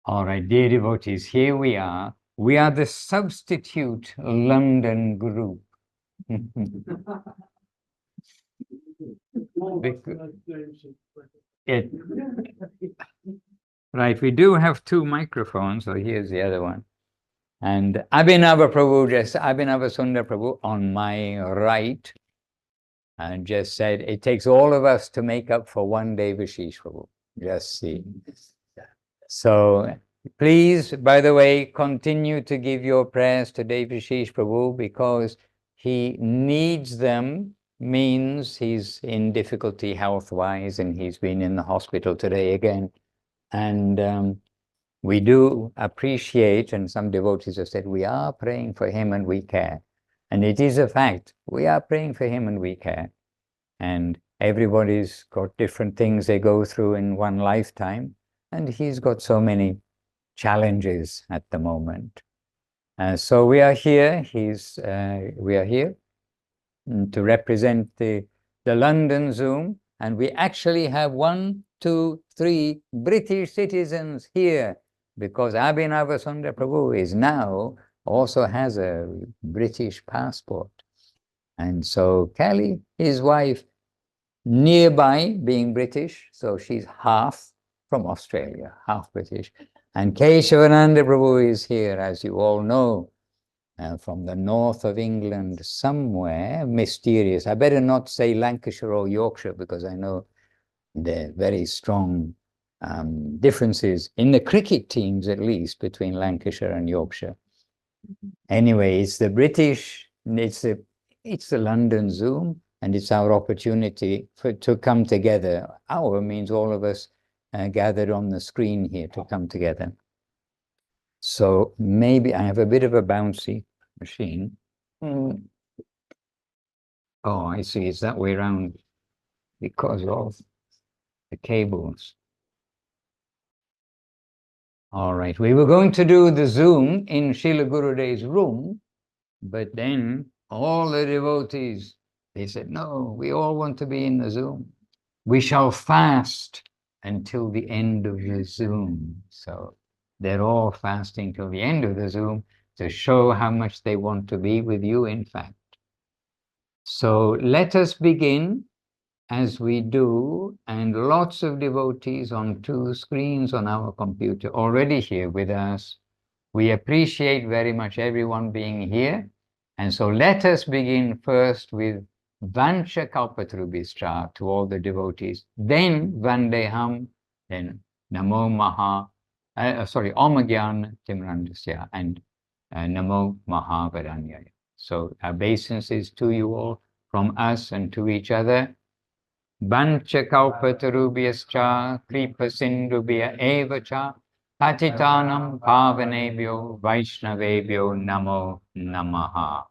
All right, dear devotees, here we are. We are the substitute London group. Right, we do have two microphones, so here's the other one. And Abhinava Sundar Prabhu on my right, and just said, it takes all of us to make up for one day Vishesh Prabhu. Just see. So please, by the way, continue to give your prayers to Vishesh Prabhu, because he needs them. Means he's in difficulty health-wise, and he's been in the hospital today again. And we do appreciate, and some devotees have said, we are praying for him and we care. And it is a fact. We are praying for him and we care. And everybody's got different things they go through in one lifetime. And he's got so many challenges at the moment. So we are here. We are here to represent the London Zoom. And we actually have 1, 2, 3 British citizens here, because Abhinava Sundar Prabhu is now also has a British passport. And so Kelly, his wife, nearby, being British, so she's half from Australia, half British. And Keshavananda Prabhu is here, as you all know, from the north of England, somewhere mysterious. I better not say Lancashire or Yorkshire, because I know there are very strong differences in the cricket teams, at least, between Lancashire and Yorkshire. Anyway, it's the British, it's the London Zoom, and it's our opportunity to come together. Our means all of us gathered on the screen here to come together. So maybe I have a bit of a bouncy machine. Oh, I see, it's that way around because of the cables. All right, we were going to do the Zoom in Srila Gurudev's room, but then all the devotees, they said, no, we all want to be in the Zoom. We shall fast until the end of the Zoom. So they're all fasting till the end of the Zoom to show how much they want to be with you, in fact. So let us begin as we do, and lots of devotees on 2 screens on our computer already here with us. We appreciate very much everyone being here. And so let us begin first with Vancha Kalpatarubhischa to all the devotees, then Vandeham, then Namo Maha, Omagyan Timrandasya, and Namo Mahavaranyaya. So our obeisances to you all from us and to each other. Vancha Kalpatarubhischa Kripa Sindhubhya Evacha Patitanam Pavanebhyo Vaishnavebhyo Namo Namaha.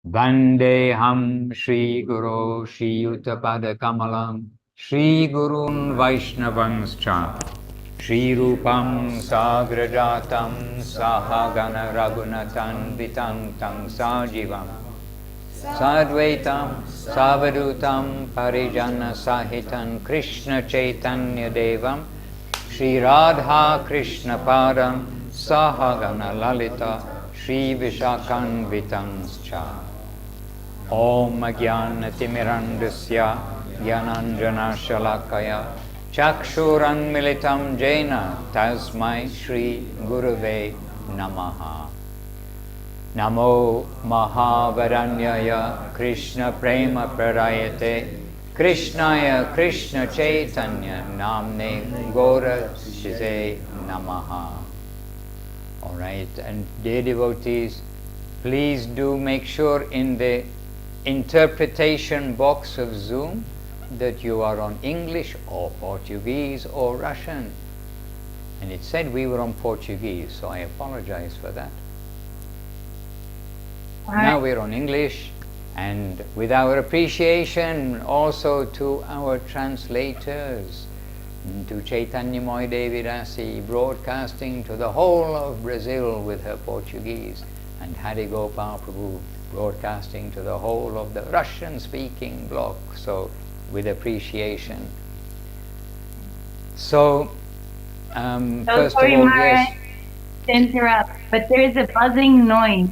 Vandeham Shri Guru Shri Yuttapada Kamalam Shri Gurun Vaishnavanscha Shri Rupam Sagrajatam Sahagana Raghunatan Vitantang Sajivam Sadvaitam Savadutam Parijana Sahitan Krishna Chaitanya Devam Shri Radha Krishna Padam Sahagana Lalita Shri Vishakan Vitanscha Om Jnana Timirandasya Jnananjana Shalakaya Chakshuran Militam Jena Tasmai Shri Gurave Namaha. Namo Mahavaranyaya Krishna Prema Prarayate Krishnaya Krishna Chaitanya Namne Gora Shize Namaha. All right, and dear devotees, please do make sure in the interpretation box of Zoom that you are on English or Portuguese or Russian. And it said we were on Portuguese, so I apologize for that. Now we're on English, and with our appreciation also to our translators, to Chaitanya Moy Devi Rasi, broadcasting to the whole of Brazil with her Portuguese, and Hari Gopal Prabhu broadcasting to the whole of the Russian-speaking bloc, so with appreciation. So First sorry, of all, Maharaj, yes. to interrupt, but there is a buzzing noise.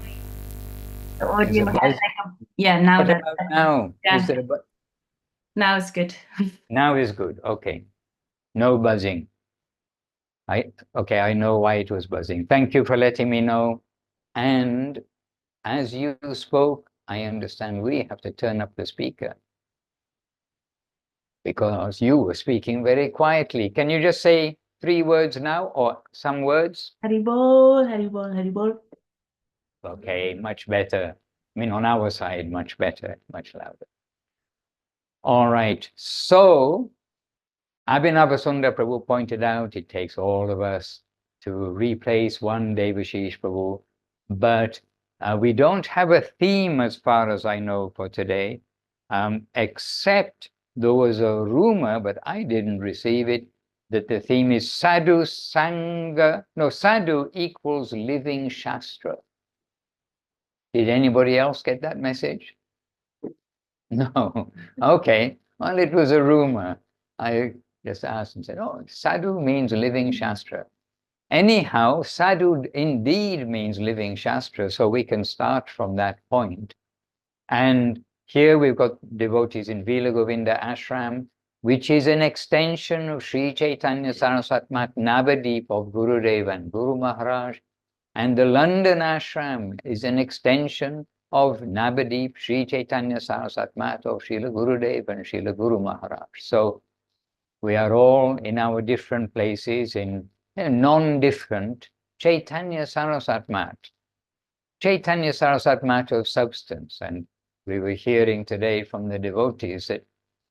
The There's audio a has buzz. like a, yeah, now What that's about now? yeah. Is there a Now it's good. now is good. Okay. No buzzing. Okay, I know why it was buzzing. Thank you for letting me know. And as you spoke, I understand we have to turn up the speaker because you were speaking very quietly. Can you just say 3 words now or some words? Haribol, Haribol, Haribol. Okay, much better. I mean, on our side, much better, much louder. All right. So, Abhinavasundar Prabhu pointed out it takes all of us to replace one Devashish Prabhu, but we don't have a theme as far as I know for today, except there was a rumor, but I didn't receive it, that the theme is Sadhu Sangha. No, Sadhu equals living shastra. Did anybody else get that message? No. Okay. Well, it was a rumor. I just asked and said, oh, Sadhu means living shastra. Anyhow, Sadhu indeed means living shastra, so we can start from that point. And here we've got devotees in Vila Govinda Ashram, which is an extension of Sri Chaitanya Saraswat Mat Navadip of Gurudev and Guru Maharaj. And the London Ashram is an extension of Navadip, Sri Chaitanya Saraswat Mat of Srila Gurudev and Srila Guru Maharaj. So we are all in our different places in non-different Chaitanya Saraswat Mat. Chaitanya Saraswat Mat of substance. And we were hearing today from the devotees that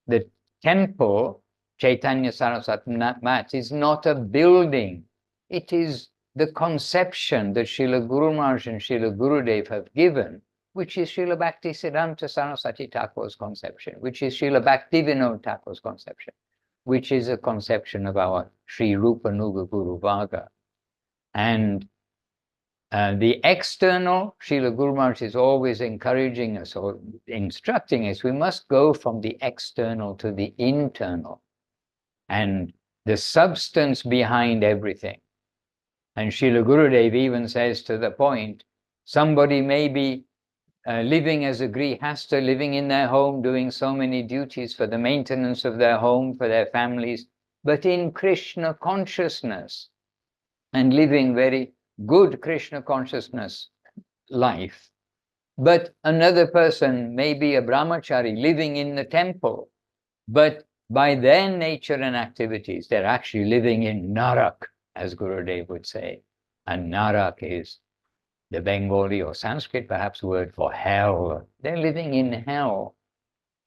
the temple, Chaitanya Saraswat Mat, is not a building. It is the conception that Srila Guru Maharaj and Srila Gurudev have given, which is Srila Bhaktisiddhanta Saraswati Thakur's conception, which is Srila Bhaktivinoda Thakur's conception, which is a conception of our Sri Rupa Nuga Guru Vaga. And the external, Srila Guru Maharaj is always encouraging us or instructing us, we must go from the external to the internal and the substance behind everything. And Srila Gurudev even says to the point, somebody may be living as a grihastha, living in their home, doing so many duties for the maintenance of their home, for their families, but in Krishna consciousness and living very good Krishna consciousness life. But another person may be a brahmachari living in the temple, but by their nature and activities, they're actually living in narak, as Gurudev would say. And narak is the Bengali or Sanskrit perhaps word for hell. They're living in hell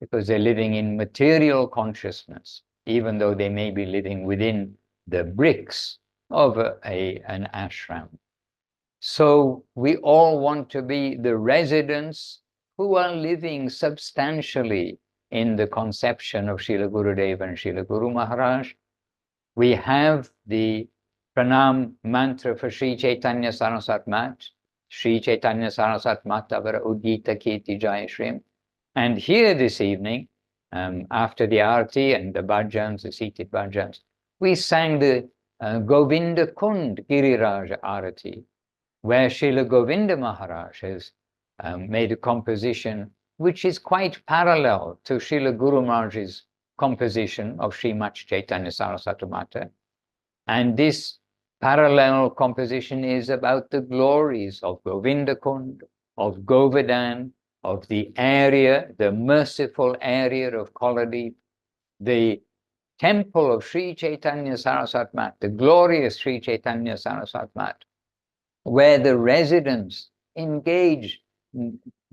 because they're living in material consciousness, even though they may be living within the bricks of an ashram. So we all want to be the residents who are living substantially in the conception of Srila Gurudev and Srila Guru Maharaj. We have the pranam mantra for Sri Chaitanya Saraswat Mat, Sri Chaitanya Saraswat Mat Avara Udita Kirti Jai Shrim. And here this evening, after the arti and the bhajans, the seated bhajans, we sang the Govinda Kund Giriraj Arati, where Srila Govinda Maharaj has made a composition which is quite parallel to Srila Guru Maharaj's composition of Srimad Chaitanya Saraswati Mata. And this parallel composition is about the glories of Govinda Kund, of Govardhan, of the area, the merciful area of Koladeep, the temple of Sri Chaitanya Saraswati Mat, the glorious Sri Chaitanya Saraswati Mat, where the residents engage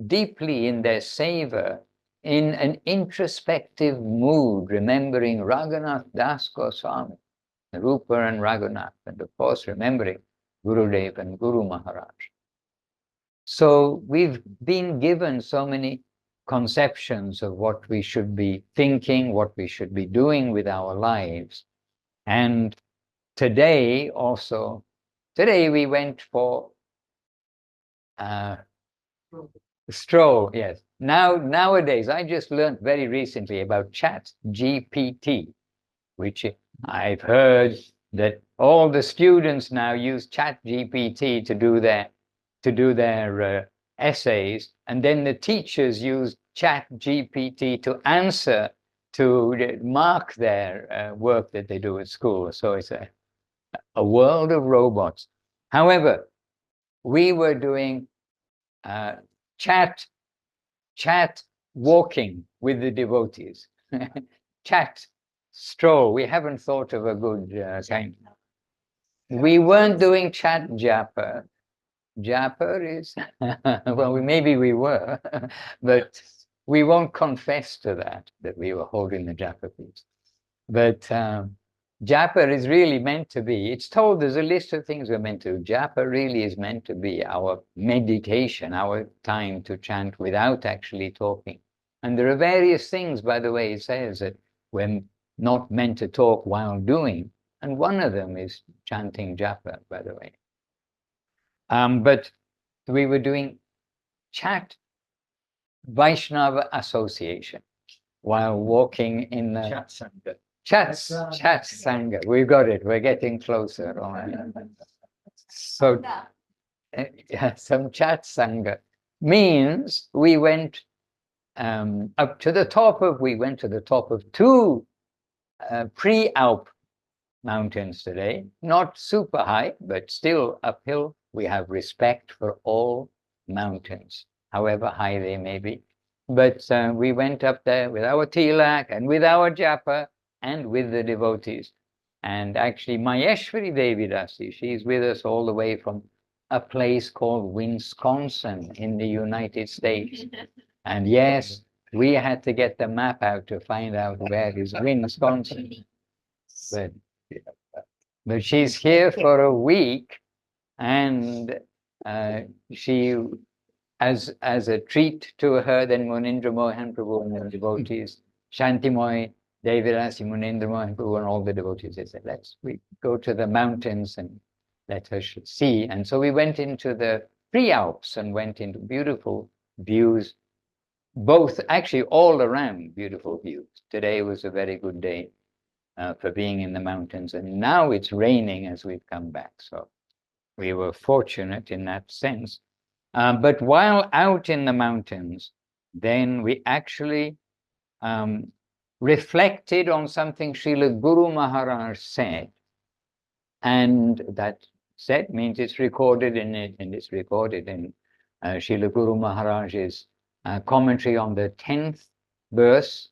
deeply in their seva in an introspective mood, remembering Raghunath Das Goswami, Rupa and Raghunath, and of course remembering Gurudev and Guru Maharaj. So we've been given so many conceptions of what we should be thinking, what we should be doing with our lives. And today we went for stroll, yes. Nowadays, I just learned very recently about Chat GPT, which I've heard that all the students now use Chat GPT to do their essays, and then the teachers use Chat GPT to answer, to mark their work that they do at school. So it's a world of robots. However, we were doing chat walking with the devotees, chat stroll. We haven't thought of a good kind. We weren't doing chat japa. Japa is, well, maybe we were, but we won't confess to that we were holding the japa piece. But japa is really meant to be, it's told there's a list of things we're meant to do. Japa really is meant to be our meditation, our time to chant without actually talking. And there are various things, by the way, it says that we're not meant to talk while doing. And one of them is chanting japa, by the way. But we were doing chat Vaishnava association while walking in the chat sangha. Chat sangha. We've got it. We're getting closer. All right. So some chat sangha means we went up to the top of. We went to the top of two pre-Alp mountains today. Not super high, but still uphill. We have respect for all mountains, however high they may be. But we went up there with our tilak and with our japa and with the devotees. And actually, Maheshwari Devi Dasi, she's with us all the way from a place called Wisconsin in the United States. And yes, we had to get the map out to find out where is Wisconsin. But she's here for a week, and she, as a treat to her, then Munindra Mohan Prabhu and the devotees, Shantimoy, Devirasi, Munindra Mohan Prabhu and all the devotees, they said, we go to the mountains and let her see. And so we went into the pre-Alps and went into beautiful views, both actually all around beautiful views. Today was a very good day for being in the mountains, and now it's raining as we've come back. So we were fortunate in that sense. But while out in the mountains, then we actually reflected on something Srila Guru Maharaj said. And that said means it's recorded in it, and it's recorded in Srila Guru Maharaj's commentary on the 10th verse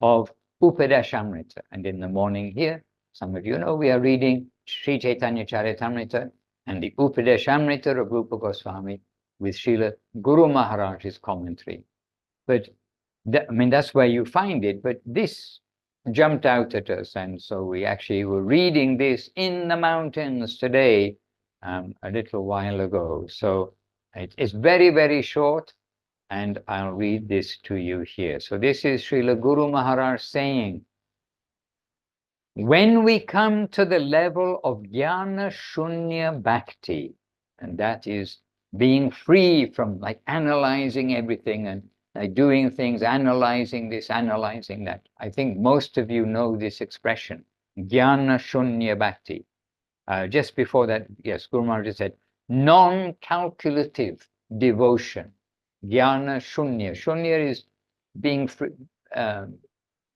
of Upadeshamrita. And in the morning here, some of you know, we are reading Sri Chaitanya Charitamrita and the Upadeshamrita of Rupa Goswami with Srila Guru Maharaj's commentary. But that's where you find it, but this jumped out at us, and so we actually were reading this in the mountains today a little while ago. So it's very, very short, and I'll read this to you here. So this is Srila Guru Maharaj saying, when we come to the level of Jnana Shunya Bhakti, and that is being free from like analyzing everything and doing things, analyzing this, analyzing that. I think most of you know this expression, Jnana Shunya Bhakti. Just before that, yes, Guru Maharaj said, non-calculative devotion. Jnana Shunya. Shunya is being free,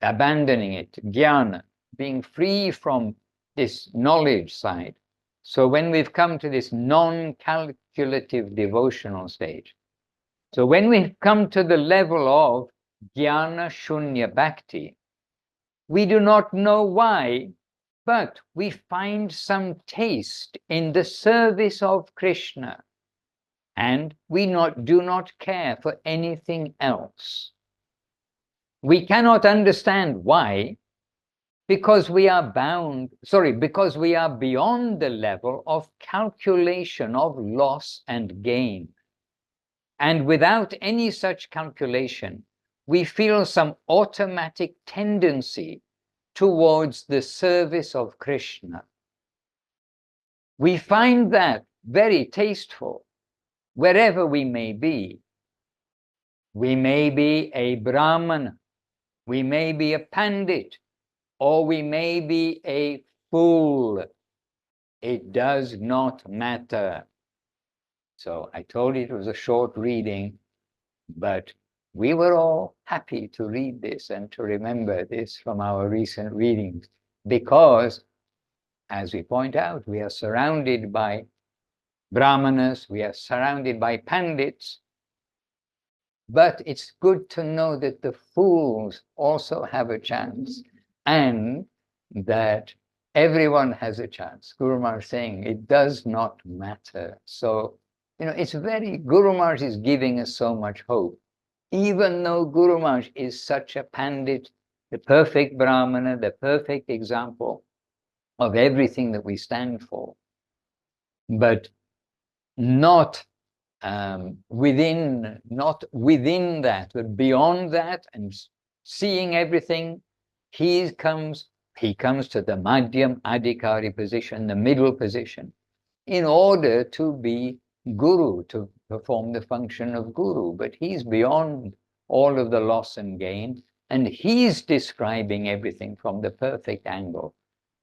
abandoning it. Jnana, being free from this knowledge side. So when we've come to this non-calculative devotional stage, so when we come to the level of Jnana Shunya Bhakti, we do not know why, but we find some taste in the service of Krishna, and we do not care for anything else. We cannot understand why, because we are because we are beyond the level of calculation of loss and gain. And without any such calculation, we feel some automatic tendency towards the service of Krishna. We find that very tasteful wherever we may be. We may be a Brahmana, we may be a Pandit, or we may be a fool. It does not matter. So I told you it was a short reading, but we were all happy to read this and to remember this from our recent readings, because, as we point out, we are surrounded by brahmanas, we are surrounded by pandits, but it's good to know that the fools also have a chance, and that everyone has a chance. Guru Maharaj is saying it does not matter. So, it's Guru Maharaj is giving us so much hope. Even though Guru Maharaj is such a pandit, the perfect brahmana, the perfect example of everything that we stand for, but not within that, but beyond that, and seeing everything, he comes to the madhyam adhikari position, the middle position, in order to be guru, to perform the function of guru. But he's beyond all of the loss and gain, and he's describing everything from the perfect angle.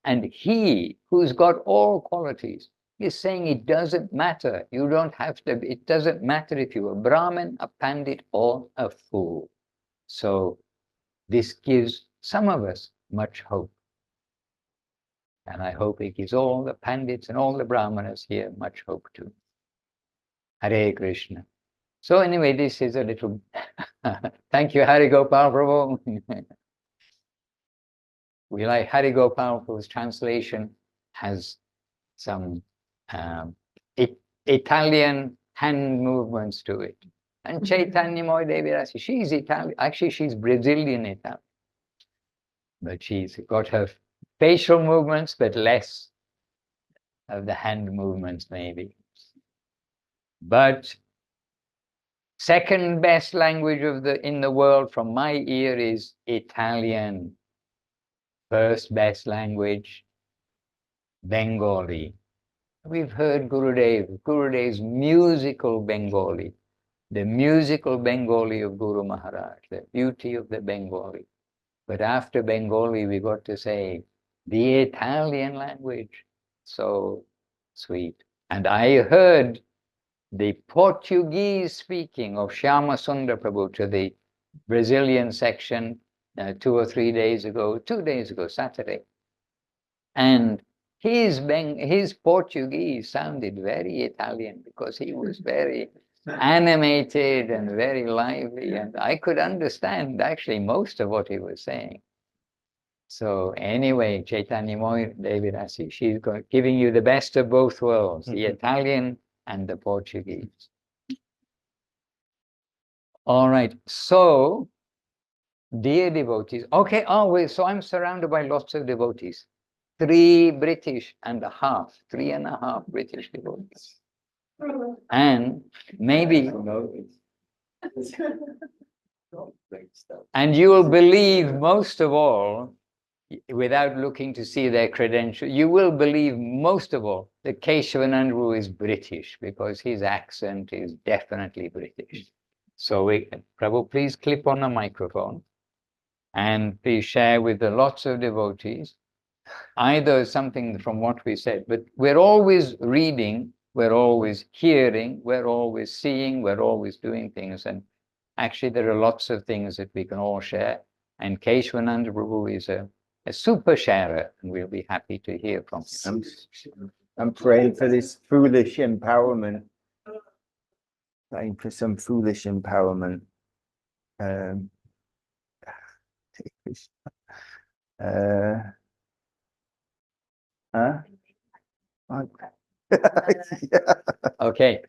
And he, who's got all qualities, is saying it doesn't matter. You don't have to, it doesn't matter if you're a Brahmin, a Pandit, or a fool. So this gives some of us much hope. And I hope it gives all the Pandits and all the Brahmanas here much hope too. Hare Krishna. So anyway, this is a little, thank you, Hari Gopal Prabhu. We like Hari Gopal Prabhu's translation, has some Italian hand movements to it. And Chaitanya Devi Rasi, she's Italian, actually she's Brazilian Italian. But she's got her facial movements, but less of the hand movements maybe. But second best language in the world from my ear is Italian. First best language, Bengali. We've heard Gurudev's musical Bengali, the musical Bengali of Guru Maharaj, the beauty of the Bengali. But after Bengali, we got to say the Italian language, so sweet. And I heard the Portuguese speaking of Shyama Sundar Prabhu to the Brazilian section 2 or 3 days ago, 2 days ago, Saturday. And his Portuguese sounded very Italian, because he was very animated and very lively, and I could understand actually most of what he was saying. So anyway, Chaitanya Devi Rasi, she's giving you the best of both worlds, the Italian and the Portuguese. All right, so dear devotees, okay, so I'm surrounded by lots of devotees. 3.5 British devotees. And maybe, and you will believe most of all, without looking to see their credentials, you will believe most of all that Keshavananda is British, because his accent is definitely British. So Prabhu, please clip on the microphone and please share with the lots of devotees either something from what we said, but we're always reading, we're always hearing, we're always seeing, we're always doing things. And actually there are lots of things that we can all share. And Keshavananda Prabhu is a super sharer, and we'll be happy to hear from him. I'm praying for this foolish empowerment. Praying for some foolish empowerment. Okay.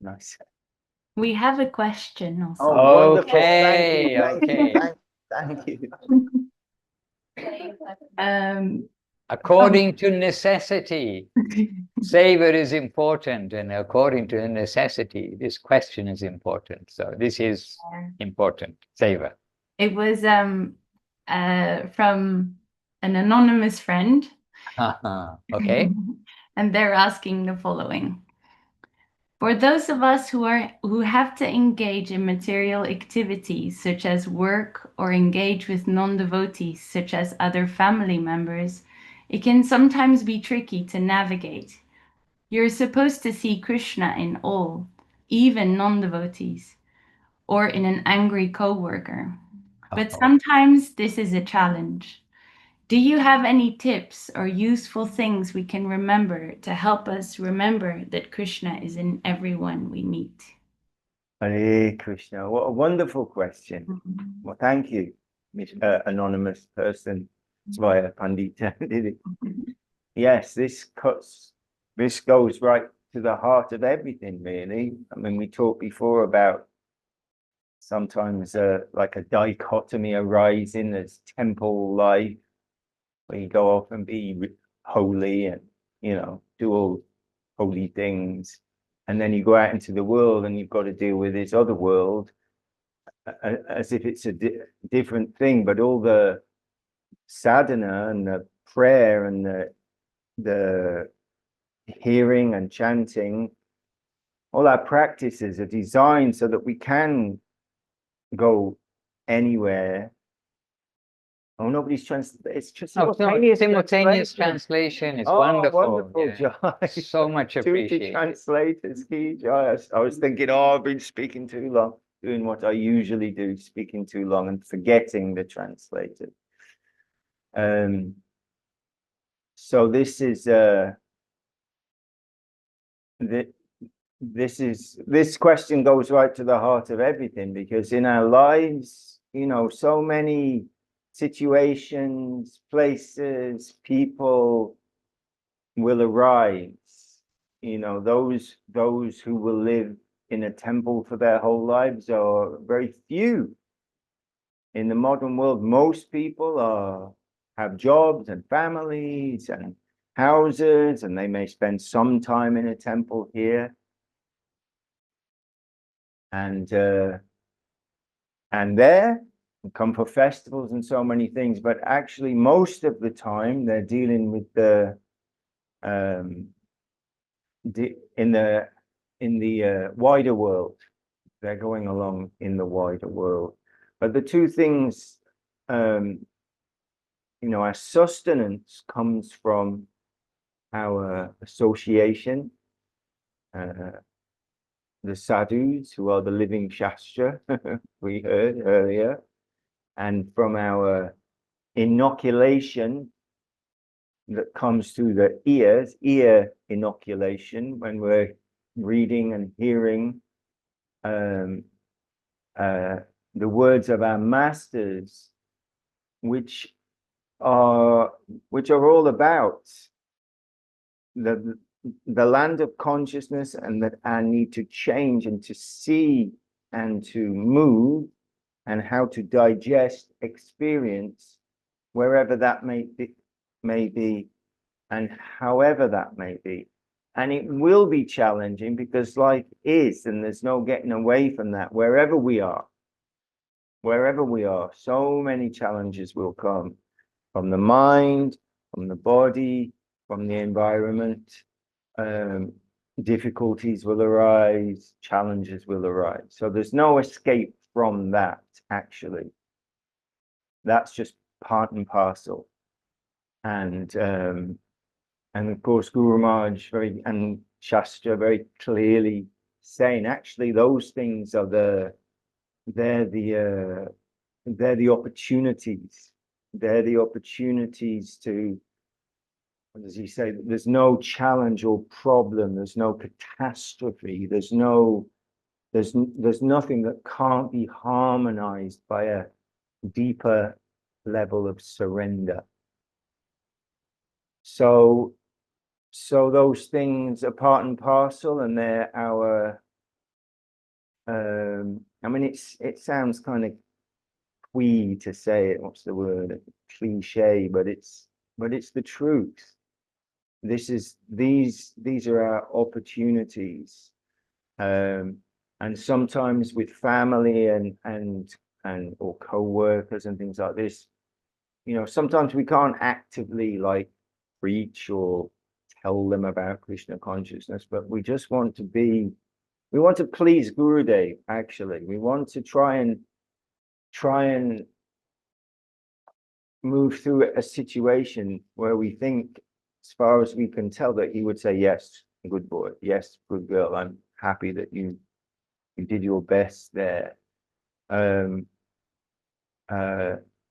Nice. We have a question also. Oh, wonderful. Okay, okay. Thank you. According to necessity, savor is important, and according to necessity, this question is important. So this is important. Savor. It was from an anonymous friend. Okay. And they're asking the following. For those of us who have to engage in material activities such as work or engage with non-devotees such as other family members, it can sometimes be tricky to navigate. You're supposed to see Krishna in all, even non-devotees, or in an angry coworker. But sometimes this is a challenge. Do you have any tips or useful things we can remember to help us remember that Krishna is in everyone we meet? Hare Krishna. What a wonderful question. Mhm. Well, thank you, anonymous person via Pandita. Did it? Yes, this goes right to the heart of everything, really. I mean, we talked before about sometimes like a dichotomy arising as temple life, where you go off and be holy and, do all holy things. And then you go out into the world and you've got to deal with this other world as if it's a different thing. But all the sadhana and the prayer and the hearing and chanting, all our practices are designed so that we can go anywhere. Oh, nobody's it's just simultaneous translation is wonderful. Wonderful, Jai. So much appreciated. Translators, Jai. I was thinking, I've been speaking too long, doing what I usually do, speaking too long and forgetting the translator. So this is this question goes right to the heart of everything, because in our lives, so many situations, places, people will arise. Those who will live in a temple for their whole lives are very few. In the modern world, most people have jobs and families and houses, and they may spend some time in a temple here. And there, and come for festivals and so many things, but actually most of the time they're dealing with in the wider world. They're going along in the wider world. But the two things, our sustenance comes from our association, the sadhus, who are the living shastra, we heard earlier, and from our inoculation that comes through the ear inoculation, when we're reading and hearing the words of our masters, which are all about the land of consciousness, and that our need to change and to see and to move, and how to digest experience wherever that may be and however that may be. And it will be challenging, because life is, and there's no getting away from that. Wherever we are, so many challenges will come from the mind, from the body, from the environment. Difficulties will arise, challenges will arise. So there's no escape from that, actually. That's just part and parcel. And of course, Guru Maharaj and Shastra very clearly saying, actually, those things are they're the opportunities. They're the opportunities to, what does he say? There's no challenge or problem. There's no catastrophe. There's nothing that can't be harmonized by a deeper level of surrender. So those things are part and parcel, and they're our. I mean, it sounds kind of twee to say it. What's the word? Cliche, but it's the truth. These are our opportunities, and sometimes with family and or co-workers and things like this, sometimes we can't actively like preach or tell them about Krishna consciousness, but we just want to be we want to please Gurudev, actually. We want to try and move through a situation where we think, as far as we can tell, that he would say, yes, good boy, yes, good girl, I'm happy that you did your best there.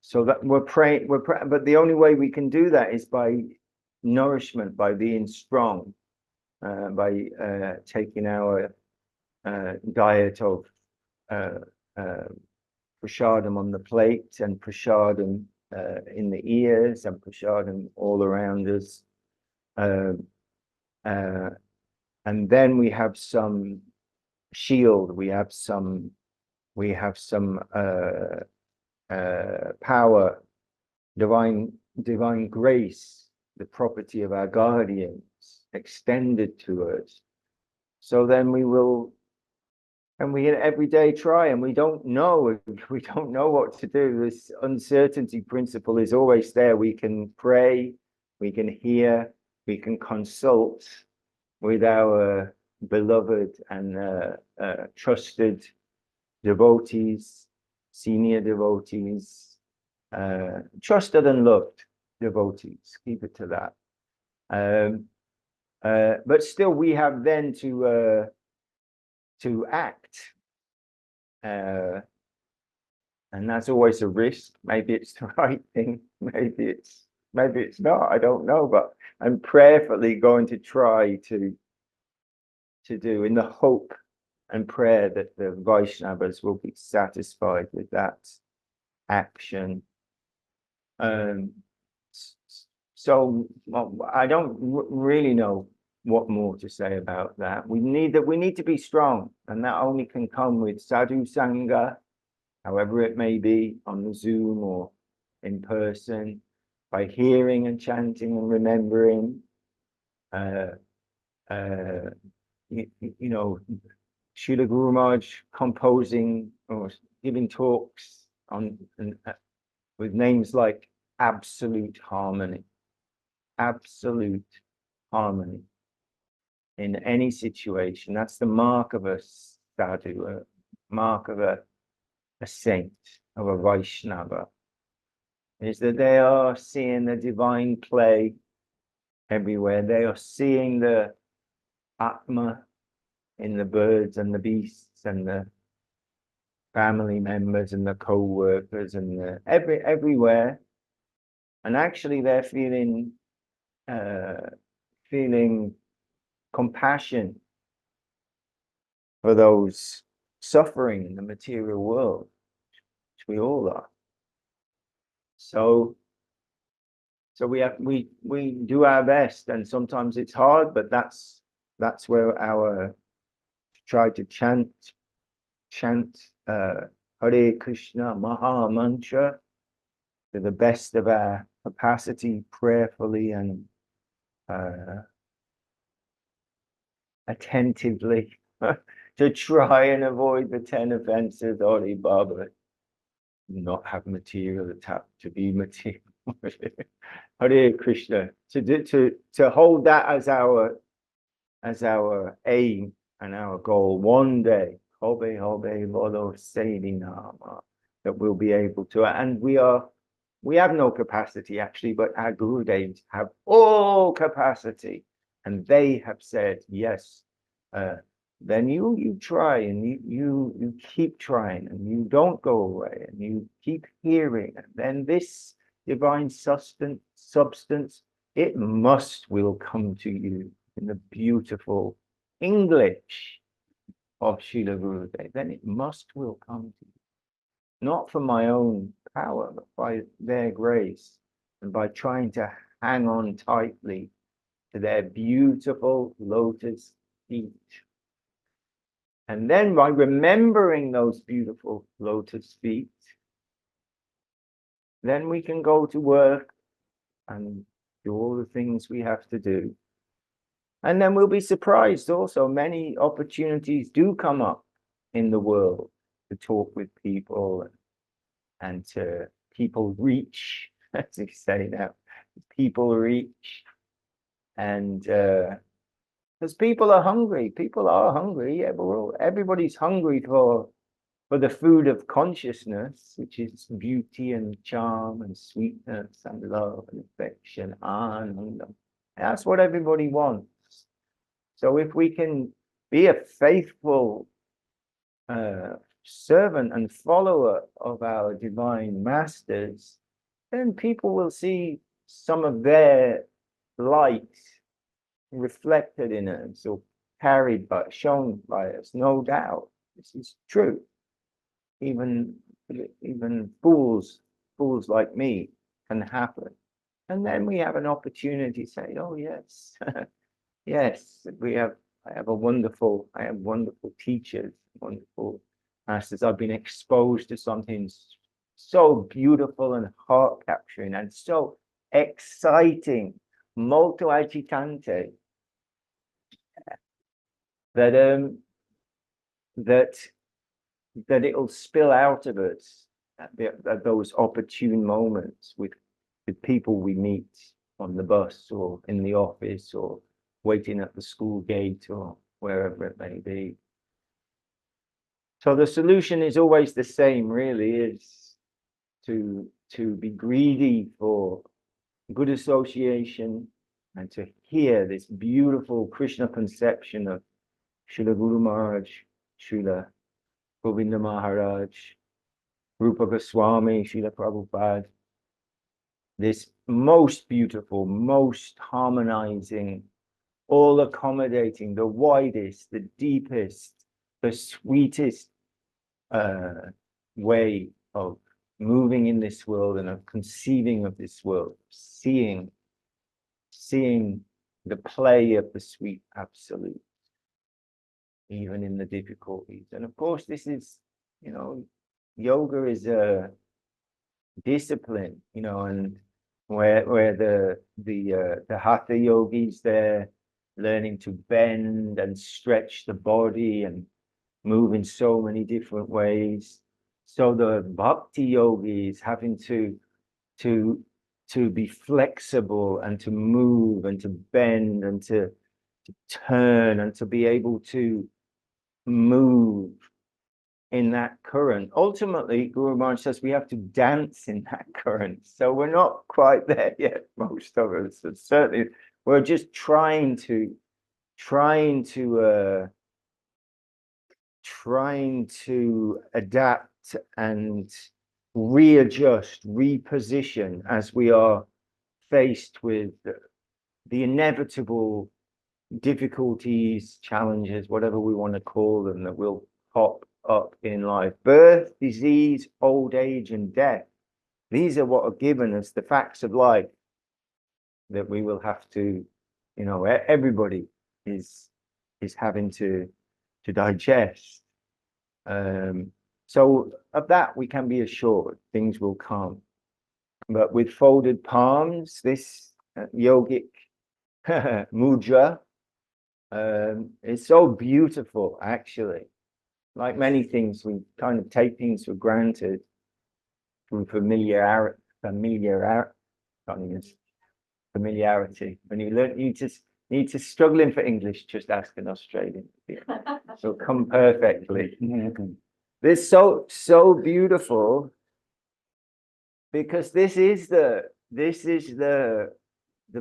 So that we're praying, but the only way we can do that is by nourishment, by being strong, by taking our diet of prasadam on the plate and prasadam in the ears and prasadam all around us. And then we have some shield, we have some power, divine grace, the property of our guardians extended to us. So then we will, and we every day try, and we don't know what to do. This uncertainty principle is always there. We can pray, we can hear, we can consult with our beloved and trusted devotees, senior devotees, trusted and loved devotees. Keep it to that. But still, we have then to act, and that's always a risk. Maybe it's the right thing, maybe it's not. I don't know, but I'm prayerfully going to try to do, in the hope and prayer that the Vaishnavas will be satisfied with that action. So I don't really know what more to say about that. We need to be strong, and that only can come with sadhu sangha, however it may be, on the Zoom or in person, by hearing and chanting and remembering. You know, Srila Guru Maharaj composing or giving talks on with names like absolute harmony in any situation. That's the mark of a sadhu, a mark of a saint, of a Vaishnava, is that they are seeing the divine play everywhere. They are seeing the Atma in the birds and the beasts and the family members and the co-workers and the everywhere. And actually they're feeling compassion for those suffering in the material world, which we all are. So we do our best, and sometimes it's hard, but that's where our try to chant Hare Krishna Maha Mantra to the best of our capacity, prayerfully and attentively, to try and avoid the 10 offenses. Ori Baba, not have material attached, to be material. Hare Krishna, to hold that as our aim and our goal. One day, Hobe Hobe Volo Sedi Nama, that we'll be able to, and we have no capacity actually, but our Gurudevs have all capacity, and they have said yes. Then you try, and you keep trying, and you don't go away, and you keep hearing, and then this divine substance, it will come to you in the beautiful English of Srila Gurudev. Then it will come to you, not from my own power, but by their grace, and by trying to hang on tightly to their beautiful lotus feet. And then by remembering those beautiful lotus feet, then we can go to work and do all the things we have to do. And then we'll be surprised also. Many opportunities do come up in the world to talk with people and to people reach, as they say now, people reach. And Because people are hungry. People are hungry. Yeah, everybody's hungry for the food of consciousness, which is beauty and charm and sweetness and love and affection and that's what everybody wants. So if we can be a faithful servant and follower of our divine masters, then people will see some of their light reflected in us or carried by, shown by us. No doubt, this is true. Even fools like me can happen, and then we have an opportunity to say, oh yes, yes, I have wonderful teachers, wonderful masters. I've been exposed to something so beautiful and heart capturing and so exciting, molto agitante, that it'll spill out of us at those opportune moments with people we meet on the bus or in the office or waiting at the school gate or wherever it may be. So the solution is always the same, really, is to be greedy for good association and to hear this beautiful Krishna conception of Srila Guru Maharaj, Srila Govinda Maharaj, Rupa Goswami, Srila Prabhupada, this most beautiful, most harmonizing, all accommodating, the widest, the deepest, the sweetest way of moving in this world and of conceiving of this world, seeing the play of the sweet absolute, even in the difficulties. And of course, this is, yoga is a discipline, and where the hatha yogis, they're learning to bend and stretch the body and move in so many different ways. So the bhakti yogi is having to be flexible and to move and to bend and to turn and to be able to move in that current. Ultimately, Guru Maharaj says we have to dance in that current. So we're not quite there yet, most of us. And certainly, we're just trying to adapt and readjust, reposition as we are faced with the inevitable difficulties, challenges, whatever we want to call them, that will pop up in life. Birth, disease, old age, and death. These are what are given us, the facts of life that we will have to, everybody is having to digest. So of that we can be assured, things will come. But with folded palms, this yogic mudra is so beautiful, actually. Like many things, we kind of take things for granted through familiarity. When you learn, you just need to struggling for English, just ask an Australian. It'll come perfectly. This is so beautiful, because this is the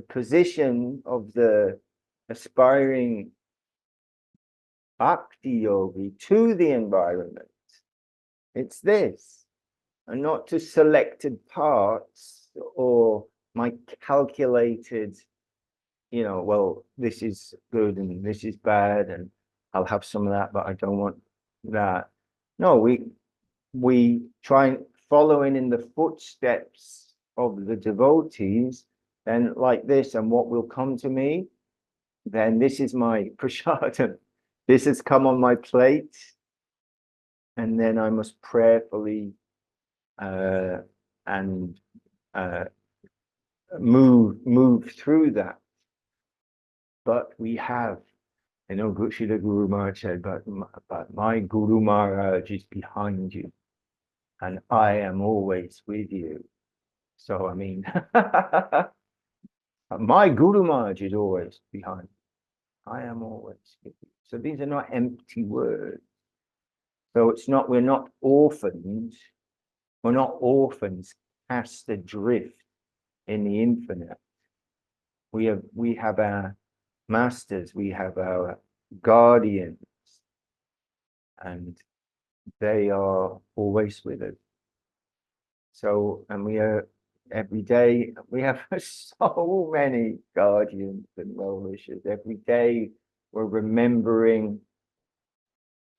position of the aspiring bhakti yogi to the environment. It's this, and not to selected parts or my calculated, well, this is good and this is bad and I'll have some of that, but I don't want that. No, we try and following in the footsteps of the devotees, then like this, and what will come to me, then this is my prasadam. This has come on my plate, and then I must prayerfully and move through that. But we have, Srila Guru Maharaj said, but my Guru Maharaj is behind you, and I am always with you. So, I mean, my Guru Maharaj is always behind. I am always with you. So these are not empty words. So it's not, we're not orphans. We're not orphans cast adrift in the infinite. We have our masters, we have our guardians, and they are always with us. So, and we are every day, we have so many guardians and well-wishers. Every day we're remembering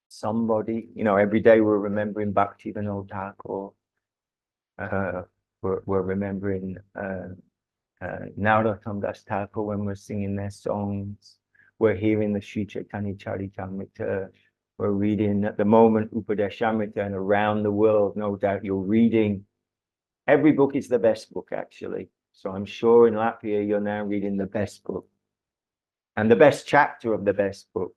somebody, every day we're remembering Bhaktivinoda Thakur. We're remembering Narottam Das Thakur when we're singing their songs. We're hearing the Sri Chaitanya Charitamrita. We're reading at the moment Upadeshamrita, and around the world, no doubt you're reading. Every book is the best book, actually. So I'm sure in Latvia you're now reading the best book and the best chapter of the best book,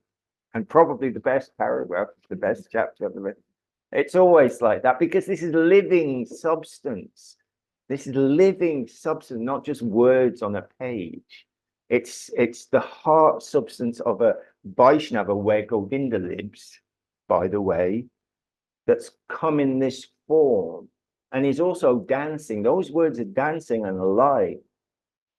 and probably the best paragraph, the best chapter of the best. It's always like that because this is living substance. This is living substance, not just words on a page. It's the heart substance of a Vaishnava, where Govinda lives, by the way, that's come in this form. And he's also dancing. Those words are dancing and alive.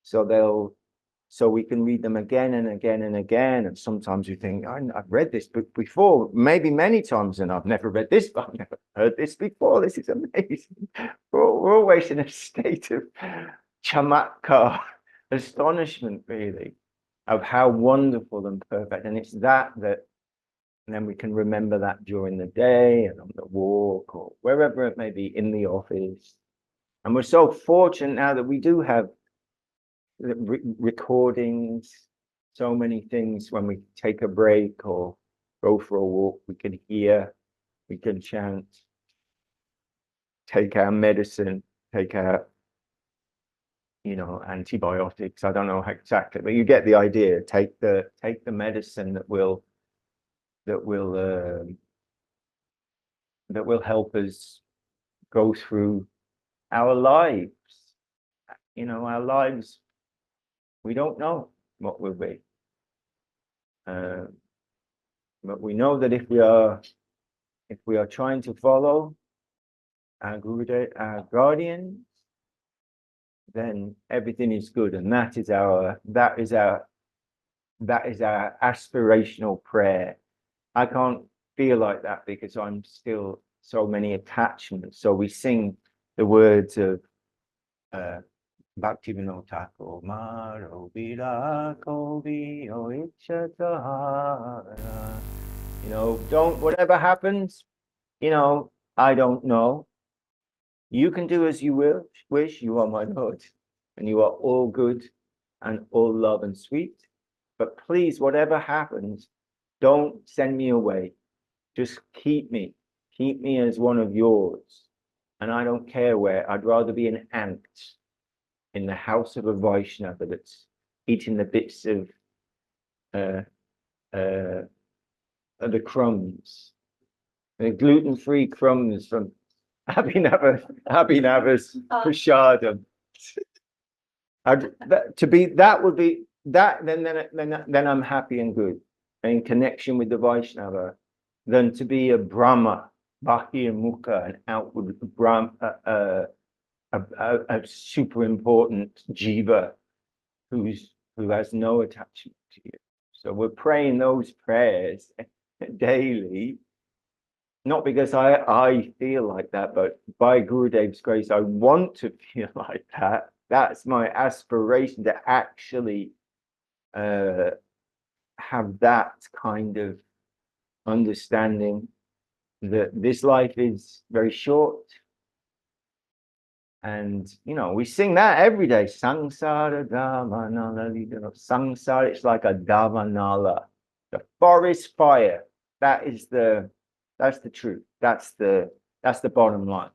So we can read them again and again and again. And sometimes you think, I've read this book before, maybe many times, and I've never read this, but I've never heard this before. This is amazing. We're always in a state of chamatkar, astonishment, really, of how wonderful and perfect. And it's that, and then we can remember that during the day and on the walk or wherever it may be, in the office. And we're so fortunate now that we do have recordings, so many things. When we take a break or go for a walk, we can hear, we can chant, take our medicine, take our antibiotics. I don't know exactly, but you get the idea. Take the medicine that will help us go through our lives. Our lives, we don't know what will be, but we know that if we are trying to follow our Gurudev, our guardians, then everything is good, and that is our aspirational prayer. I can't feel like that because I'm still so many attachments. So we sing the words of Bhaktivinoda Thakur, Maro Vira Kovi Oichata. Whatever happens, I don't know. You can do as you wish. You are my Lord, and you are all good and all love and sweet. But please, whatever happens, don't send me away. Just keep me as one of yours. And I don't care where. I'd rather be an ant in the house of a Vaishnava that's eating the bits of the crumbs, the gluten-free crumbs from Abhinava's prasadam. Then I'm happy and good, and in connection with the Vaishnava, than to be a Brahma, Bahir Mukha, an outward Brahma, a super important jiva who has no attachment to you. So we're praying those prayers daily, not because I feel like that, but by Gurudev's grace, I want to feel like that. That's my aspiration, to actually have that kind of understanding that this life is very short. And we sing that every day. Sangsara Davanala. Sangsara, it's like a Davanala, the forest fire. That's the truth. That's the bottom line.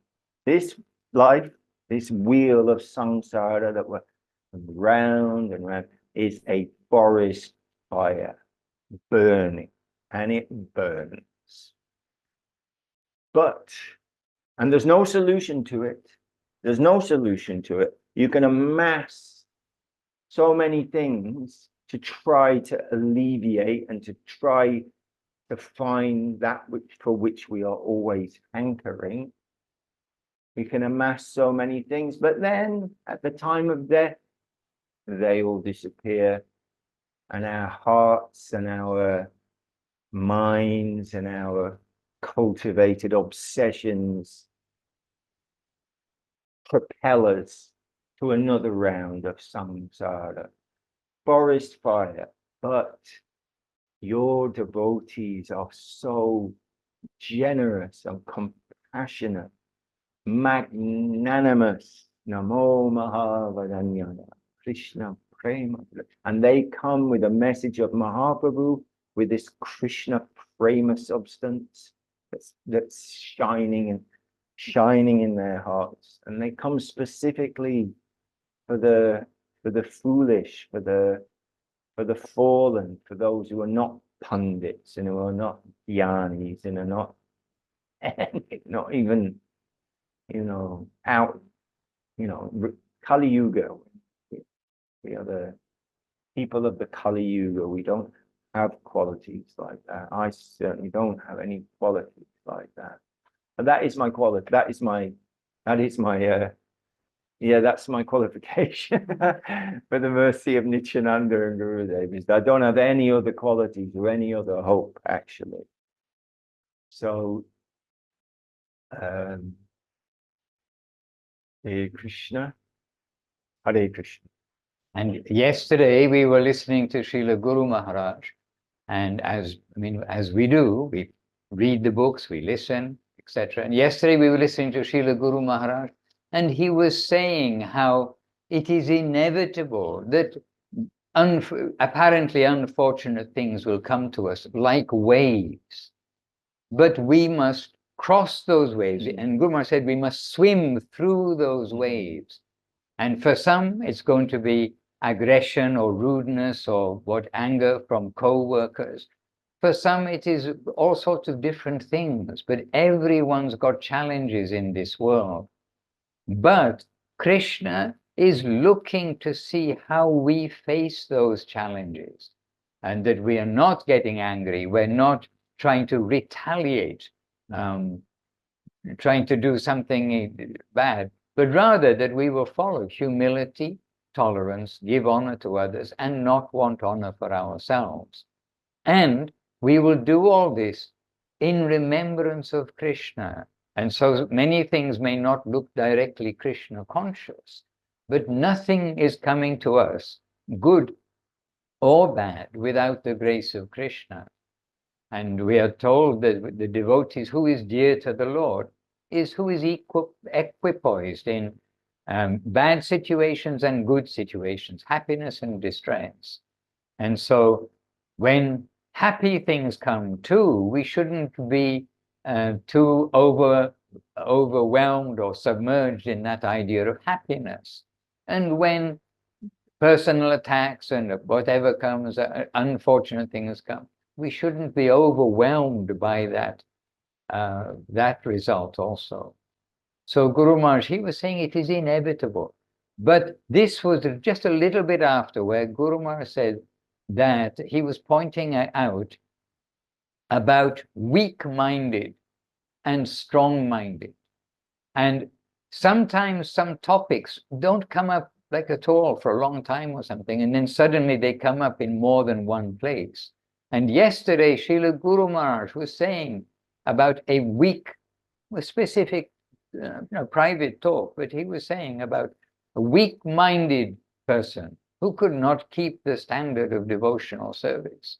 This life, this wheel of samsara that we're round and round, is a forest fire, burning, and it burns. And there's no solution to it. There's no solution to it. You can amass so many things to try to alleviate and to try to find that for which we are always hankering. We can amass so many things, but then at the time of death, they all disappear, and our hearts and our minds and our cultivated obsessions propel us to another round of samsara, forest fire. But your devotees are so generous and compassionate, magnanimous. Namo Mahavadanyana, Krishna Prema. And they come with a message of Mahaprabhu, with this Krishna Prema substance that's shining in their hearts. And they come specifically for the foolish, for the fallen, for those who are not pundits and who are not jnanis and are not even, out, Kali Yuga. We are the people of the Kali Yuga. We don't have qualities like that. I certainly don't have any qualities like that. And that is my quality. That's my qualification for the mercy of Nityananda and Gurudev, is that I don't have any other qualities or any other hope, actually. So, Hare Krishna, Hare Krishna. And yesterday we were listening to Srila Guru Maharaj, and as we do, we read the books, we listen, etc. And yesterday we were listening to Srila Guru Maharaj, and he was saying how it is inevitable that apparently unfortunate things will come to us like waves, but we must cross those waves. And Guru Maharaj said we must swim through those waves. And for some, it's going to be aggression or rudeness or anger from co-workers. For some, it is all sorts of different things, but everyone's got challenges in this world. But Krishna is looking to see how we face those challenges, and that we are not getting angry, we're not trying to retaliate, trying to do something bad, but rather that we will follow humility, tolerance, give honor to others, and not want honor for ourselves. And we will do all this in remembrance of Krishna. And so many things may not look directly Krishna conscious, but nothing is coming to us, good or bad, without the grace of Krishna. And we are told that the devotees, who is dear to the Lord, is who is equipoised in bad situations and good situations, happiness and distress. And so when happy things come too, we shouldn't be too overwhelmed or submerged in that idea of happiness. And when personal attacks and whatever comes, unfortunate things come, we shouldn't be overwhelmed by that result also. So Guru Maharaj, he was saying it is inevitable. But this was just a little bit after where Guru Maharaj said that he was pointing out about weak-minded and strong-minded. And sometimes some topics don't come up like at all for a long time or something, and then suddenly they come up in more than one place. And yesterday, Srila Guru Maharaj was saying about a specific private talk, but he was saying about a weak-minded person who could not keep the standard of devotional service.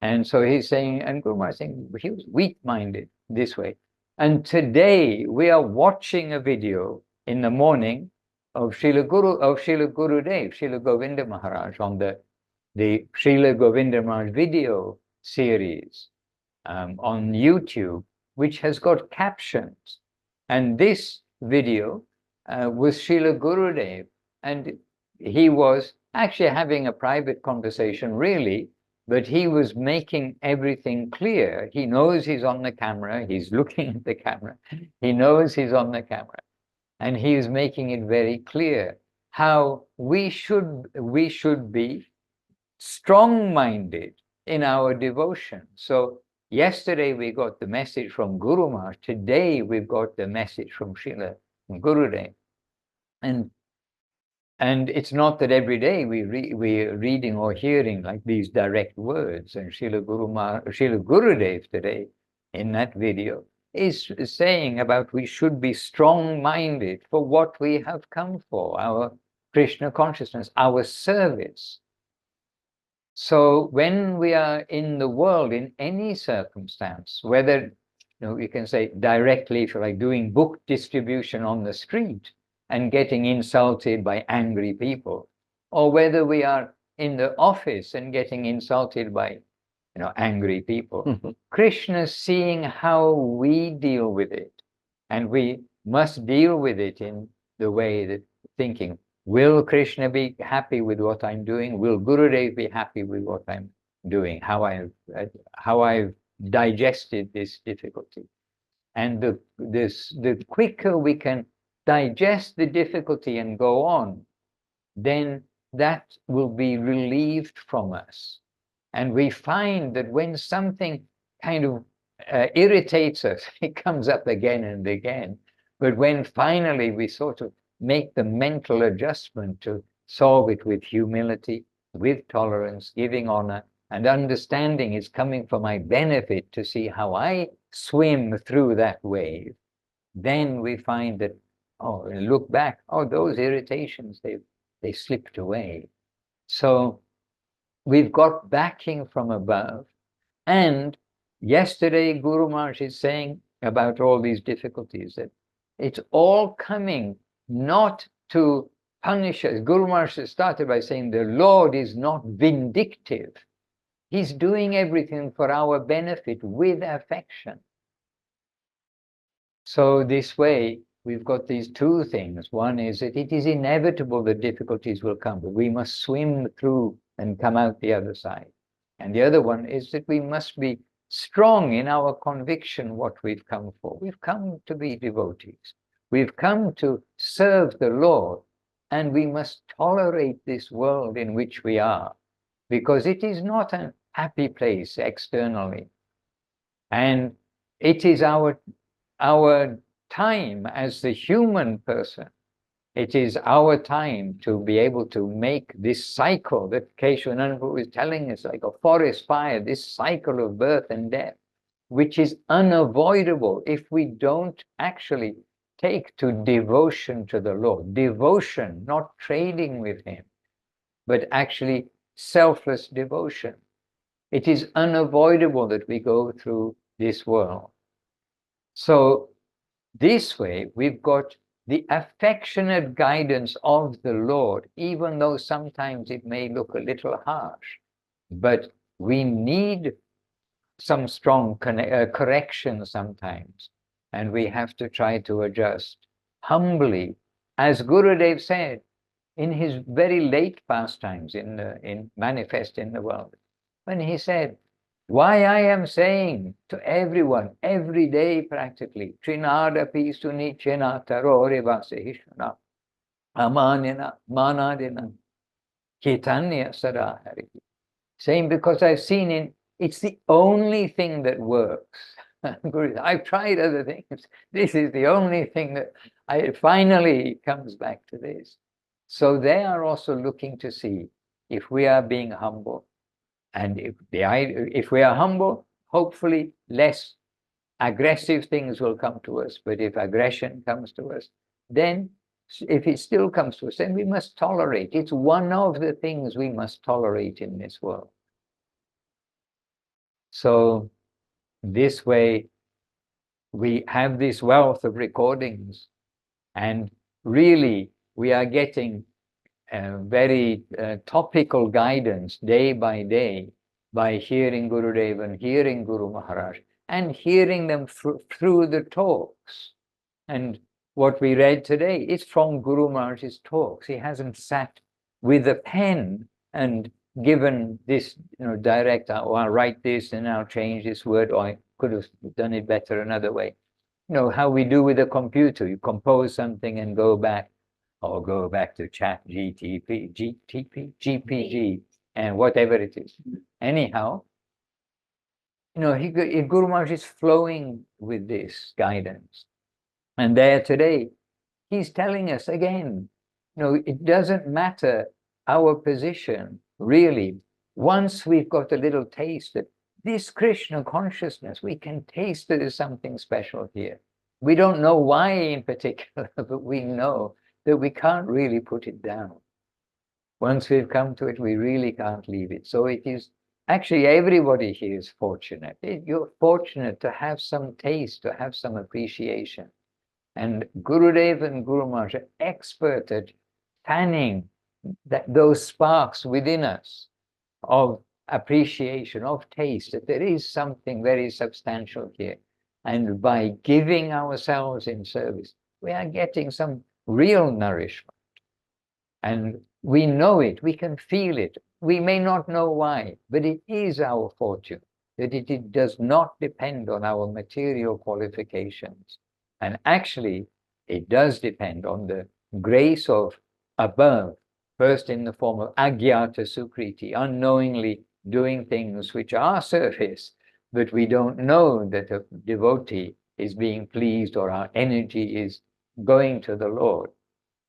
And so he's saying, and Guru Maharaj is saying, he was weak-minded this way. And today we are watching a video in the morning of Srila Gurudev, Srila Govinda Maharaj, on the Srila Govinda Maharaj video series on YouTube, which has got captions. And this video was Srila Gurudev, and he was actually having a private conversation, really, but he was making everything clear. He knows he's on the camera, he's looking at the camera, he knows he's on the camera, and he is making it very clear how we should be strong-minded in our devotion. So yesterday we got the message from Guru Maharaj. Today we've got the message from Srila, from Gurudev. And it's not that every day we're reading or hearing like these direct words. And Srila Gurudev today, in that video, is saying about we should be strong-minded for what we have come for, our Krishna consciousness, our service. So when we are in the world, in any circumstance, whether you can say directly, if you're like doing book distribution on the street and getting insulted by angry people, or whether we are in the office and getting insulted by angry people, Krishna seeing how we deal with it, and we must deal with it in the way that thinking, will Krishna be happy with what I'm doing? Will Gurudev be happy with what I'm doing? How I've digested this difficulty. And the quicker we can digest the difficulty and go on, then that will be relieved from us. And we find that when something kind of irritates us, it comes up again and again. But when finally we sort of make the mental adjustment to solve it with humility, with tolerance, giving honor, and understanding is coming for my benefit to see how I swim through that wave, then we find that, look back, those irritations, they slipped away. So we've got backing from above. And yesterday, Guru Maharaj is saying about all these difficulties that it's all coming not to punish us. Guru Maharaj started by saying the Lord is not vindictive. He's doing everything for our benefit with affection. So this way, we've got these two things. One is that it is inevitable that difficulties will come, but we must swim through and come out the other side. And the other one is that we must be strong in our conviction what we've come for. We've come to be devotees. We've come to serve the Lord, and we must tolerate this world in which we are, because it is not a happy place externally. And it is our time as the human person. It is our time to be able to make this cycle that Keshavananda is telling us, like a forest fire, this cycle of birth and death, which is unavoidable if we don't actually take to devotion to the Lord. Devotion, not trading with Him, but actually selfless devotion. It is unavoidable that we go through this world. So this way, we've got the affectionate guidance of the Lord, even though sometimes it may look a little harsh. But we need some strong correction sometimes, and we have to try to adjust humbly. As Gurudev said in his very late pastimes in Manifest in the World, when he said, why I am saying to everyone, every day practically, Trinada pisu nichena tarore vasehishana, amanina, manadina, kitanya sadahari. Saying because I've seen it's the only thing that works. I've tried other things. This is the only thing that finally comes back to this. So they are also looking to see if we are being humble. And if we are humble, hopefully less aggressive things will come to us. But if aggression comes to us, then if it still comes to us, then we must tolerate. It's one of the things we must tolerate in this world. So this way, we have this wealth of recordings, and really we are getting very topical guidance day by day by hearing Gurudev and hearing Guru Maharaj and hearing them through the talks. And what we read today is from Guru Maharaj's talks. He hasn't sat with a pen and given this direct, I'll write this and I'll change this word, or I could have done it better another way. How we do with a computer. You compose something and go back, or go back to chat GPG, and whatever it is. Anyhow, Guru Maharaj is flowing with this guidance. And there today, he's telling us again, it doesn't matter our position, really. Once we've got a little taste of this Krishna consciousness, we can taste that there's something special here. We don't know why in particular, but we know that we can't really put it down. Once we've come to it, we really can't leave it. So it is actually, everybody here is fortunate. You're fortunate to have some taste, to have some appreciation. And Gurudev and Guru Maharaj are expert at fanning those sparks within us of appreciation, of taste, that there is something very substantial here. And by giving ourselves in service, we are getting some real nourishment. And we know it, we can feel it. We may not know why, but it is our fortune, that it does not depend on our material qualifications. And actually, it does depend on the grace of above, first in the form of agyata sukriti, unknowingly doing things which are surface, but we don't know that a devotee is being pleased or our energy is going to the Lord.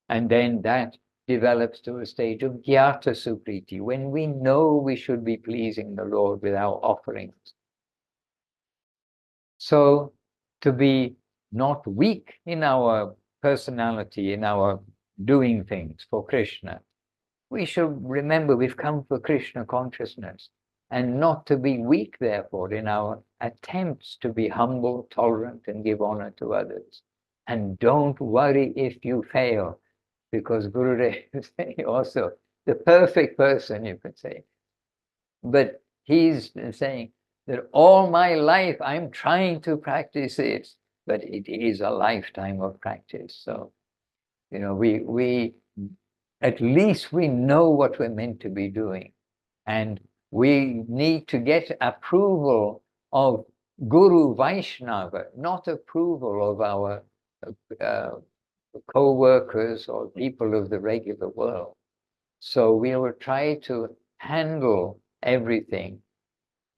And then that develops to a stage of gyata sukriti, when we know we should be pleasing the Lord with our offerings. So to be not weak in our personality, in our doing things for Krishna, we should remember we've come for Krishna consciousness, and not to be weak, therefore, in our attempts to be humble, tolerant, and give honor to others. And don't worry if you fail, because Gurudev is also the perfect person, you could say. But he's saying that all my life I'm trying to practice this, but it is a lifetime of practice. So, we at least we know what we're meant to be doing. And we need to get approval of Guru Vaishnava, not approval of our co-workers or people of the regular world. So we will try to handle everything,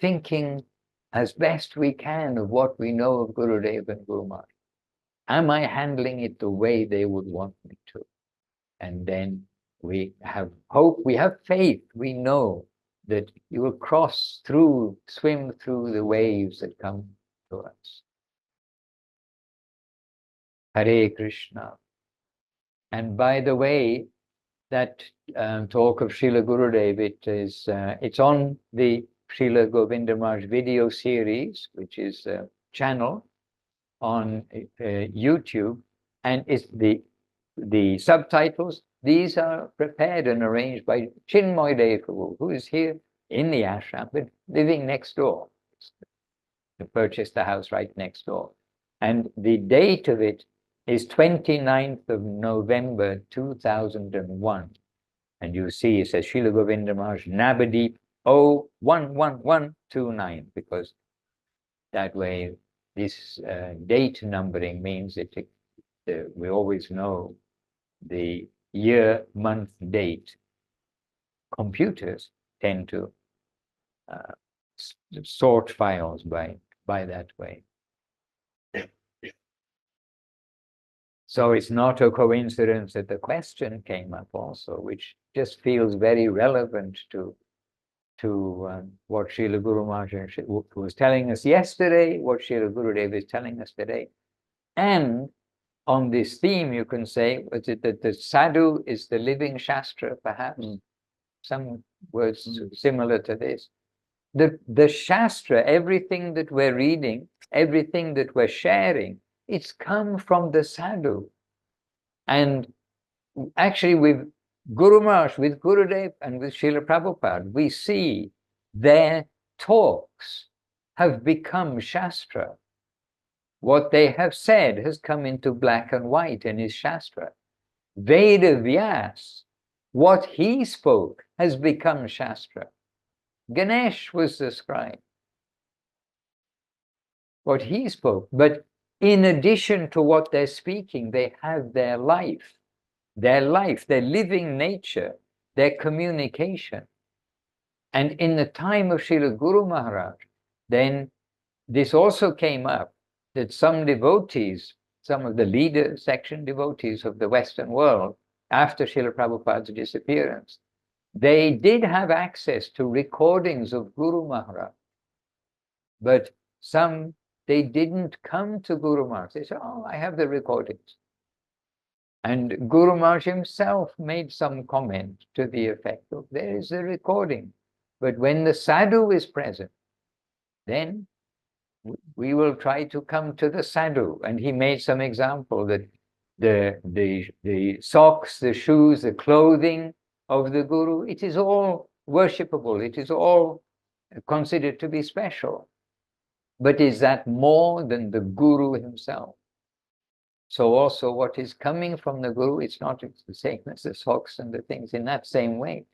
thinking as best we can of what we know of Gurudev and Guru Maharaj. Am I handling it the way they would want me to? And then we have hope, we have faith, we know that you will swim through the waves that come to us. Hare Krishna. And by the way, that talk of Srila Gurudev, it's on the Srila Govinda Maharaj video series, which is a channel on YouTube, and it's the subtitles. These are prepared and arranged by Chinmoy Dev Prabhu, who is here in the ashram, but living next door. To purchase the house right next door. And the date of it is 29th of November 2001. And you see it says Srila Govinda Maharaj Navadip 011129, because that way this date numbering means that we always know the year, month, date. Computers tend to sort files by that way. So it's not a coincidence that the question came up also, which just feels very relevant to what Srila Guru Maharaj was telling us yesterday, what Srila Gurudev is telling us today. And on this theme, you can say that the Sadhu is the living shastra, perhaps. Some words similar to this. The shastra, everything that we're reading, everything that we're sharing, it's come from the Sadhu. And actually with Guru Maharaj, with Gurudev and with Srila Prabhupada, we see their talks have become shastra. What they have said has come into black and white and is shastra. Veda Vyas, what he spoke has become shastra. Ganesh was the scribe. What he spoke, but in addition to what they're speaking, they have their life, their living nature, their communication. And in the time of Srila Guru Maharaj, then this also came up, that some devotees, some of the leader section devotees of the Western world, after Srila Prabhupada's disappearance, they did have access to recordings of Guru Maharaj, but some, they didn't come to Guru Maharaj. They said, oh, I have the recordings. And Guru Maharaj himself made some comment to the effect of, there is a recording, but when the Sadhu is present, then we will try to come to the Sadhu. And he made some example that the socks, the shoes, the clothing of the Guru, it is all worshipable, it is all considered to be special. But is that more than the Guru himself? So also what is coming from the Guru, it's not the same as the socks and the things in that same way.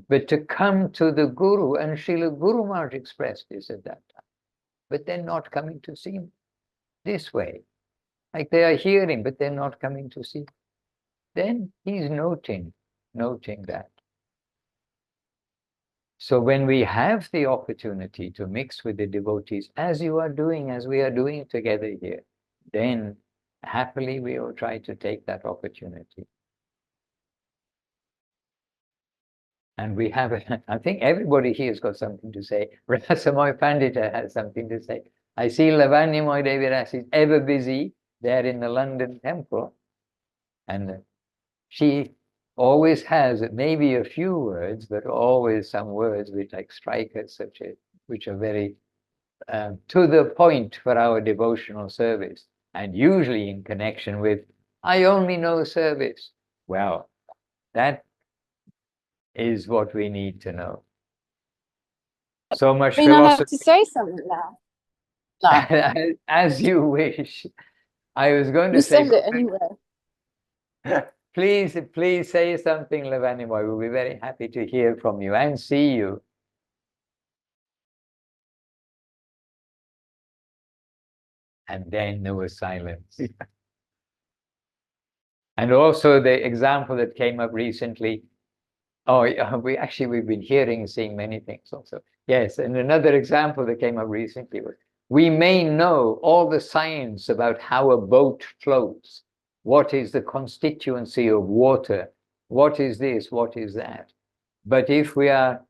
But to come to the Guru, and Srila Guru Maharaj expressed this at that time, but they're not coming to see him this way. Like they are hearing, but they're not coming to see. Then he's noting that. So when we have the opportunity to mix with the devotees, as you are doing, as we are doing together here, then happily we will try to take that opportunity. And we have, I think everybody here has got something to say. Rasamoy Pandita has something to say. I see Lavanyamoy Devidas is ever busy there in the London temple. And she always has maybe a few words, but always some words which like strike us, which are very to the point for our devotional service. And usually in connection with, I only know service. Well, that is what we need to know. So much I have philosophy. to say something now. No. As you wish. I was going to You say, said it anyway. please say something, Lavanimoy. We'll be very happy to hear from you and see you. And then there was silence. And also the example that came up recently. Oh, we've been hearing and seeing many things also. Yes, and another example that came up recently was, we may know all the science about how a boat floats. What is the constituency of water? What is this? What is that? But if we are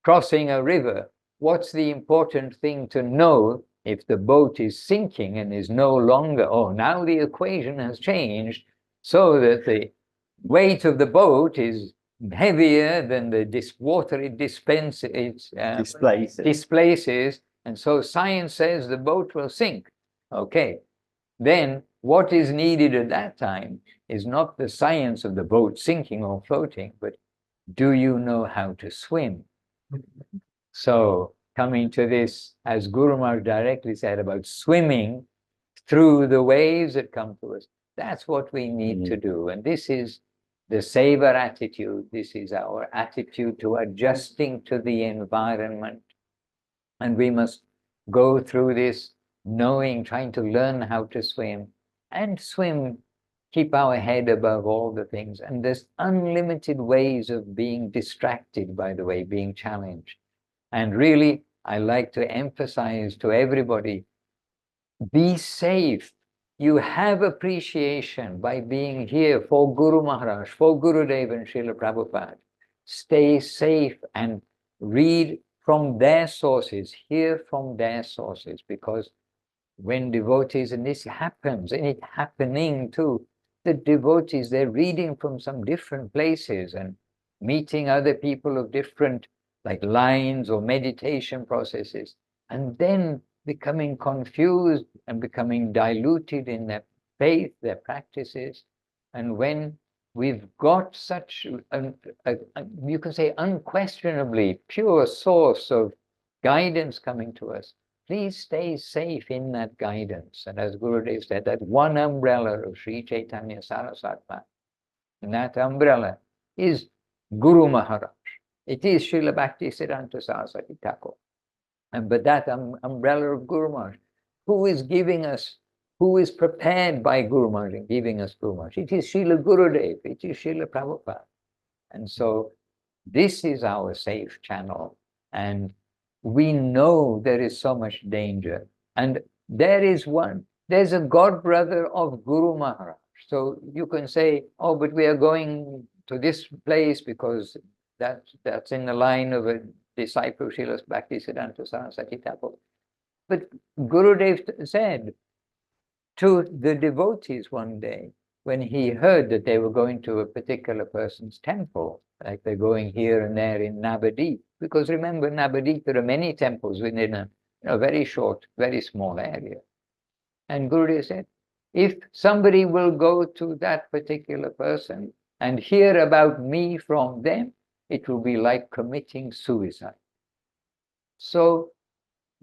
crossing a river, what's the important thing to know if the boat is sinking and is no longer, oh, now the equation has changed so that the weight of the boat is heavier than the water it displaces, and so science says the boat will sink. Okay, then what is needed at that time is not the science of the boat sinking or floating, but do you know how to swim? So coming to this, as Guru Maharaj directly said about swimming through the waves that come to us, that's what we need to do. And this is the saver attitude. This is our attitude to adjusting to the environment. And we must go through this knowing, trying to learn how to swim, and swim, keep our head above all the things. And there's unlimited ways of being distracted, by the way, being challenged. And really, I like to emphasize to everybody, be safe. You have appreciation by being here for Guru Maharaj, for Gurudev and Srila Prabhupada. Stay safe and read from their sources, hear from their sources, because when devotees, and this happens, and it's happening too, the devotees, they're reading from some different places and meeting other people of different like lines or meditation processes, and then becoming confused and becoming diluted in their faith, their practices. And when we've got such you can say unquestionably pure source of guidance coming to us, please stay safe in that guidance. And as Gurudev said, that one umbrella of Sri Chaitanya Saraswati, and that umbrella is Guru Maharaj. It is Srila Bhaktisiddhanta Saraswati Thakur. But that umbrella of Guru Maharaj, who is giving us, who is prepared by Guru Maharaj and giving us Guru Maharaj? It is Srila Gurudev, it is Srila Prabhupada. And so this is our safe channel. And we know there is so much danger. And there's a god brother of Guru Maharaj. So you can say, oh, but we are going to this place because that's in the line of a disciple of Srila Bhaktisiddhanta Saraswati Thakur. But Gurudev said to the devotees one day, when he heard that they were going to a particular person's temple, like they're going here and there in Navadip, because remember, Navadip, there are many temples within a very short, very small area. And Gurudev said, if somebody will go to that particular person and hear about me from them, it will be like committing suicide. So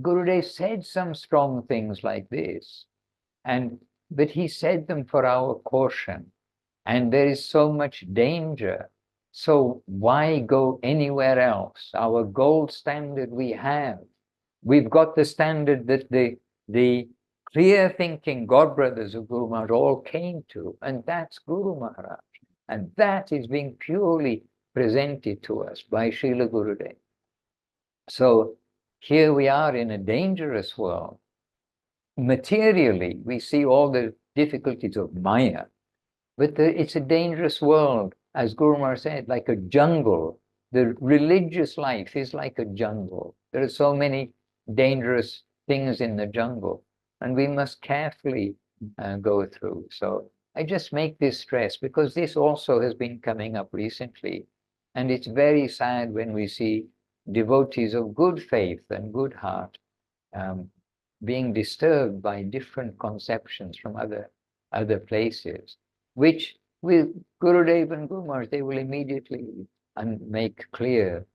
Gurudev said some strong things like this, but he said them for our caution. And there is so much danger. So why go anywhere else? Our gold standard we have. We've got the standard that the clear thinking God brothers of Guru Maharaj all came to, and that's Guru Maharaj. And that is being purely presented to us by Srila Gurudev. So here we are in a dangerous world. Materially, we see all the difficulties of Maya, but it's a dangerous world, as Guru Maharaj said, like a jungle. The religious life is like a jungle. There are so many dangerous things in the jungle, and we must carefully go through. So I just make this stress because this also has been coming up recently, and it's very sad when we see devotees of good faith and good heart being disturbed by different conceptions from other places, which with Gurudev and Guru Maharaj, they will immediately make clear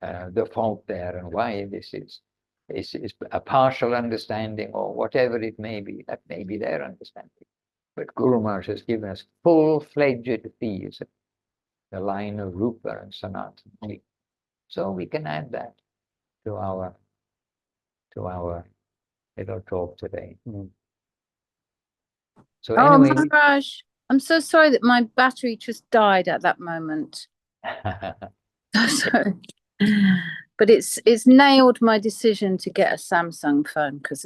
the fault there and why this is a partial understanding or whatever it may be. That may be their understanding. But Guru Maharaj has given us full-fledged theism, the line of Rupa and Sanatana. So we can add that to our little talk today. So anyway, Maharaj, I'm so sorry that my battery just died at that moment. Sorry. But it's nailed my decision to get a Samsung phone because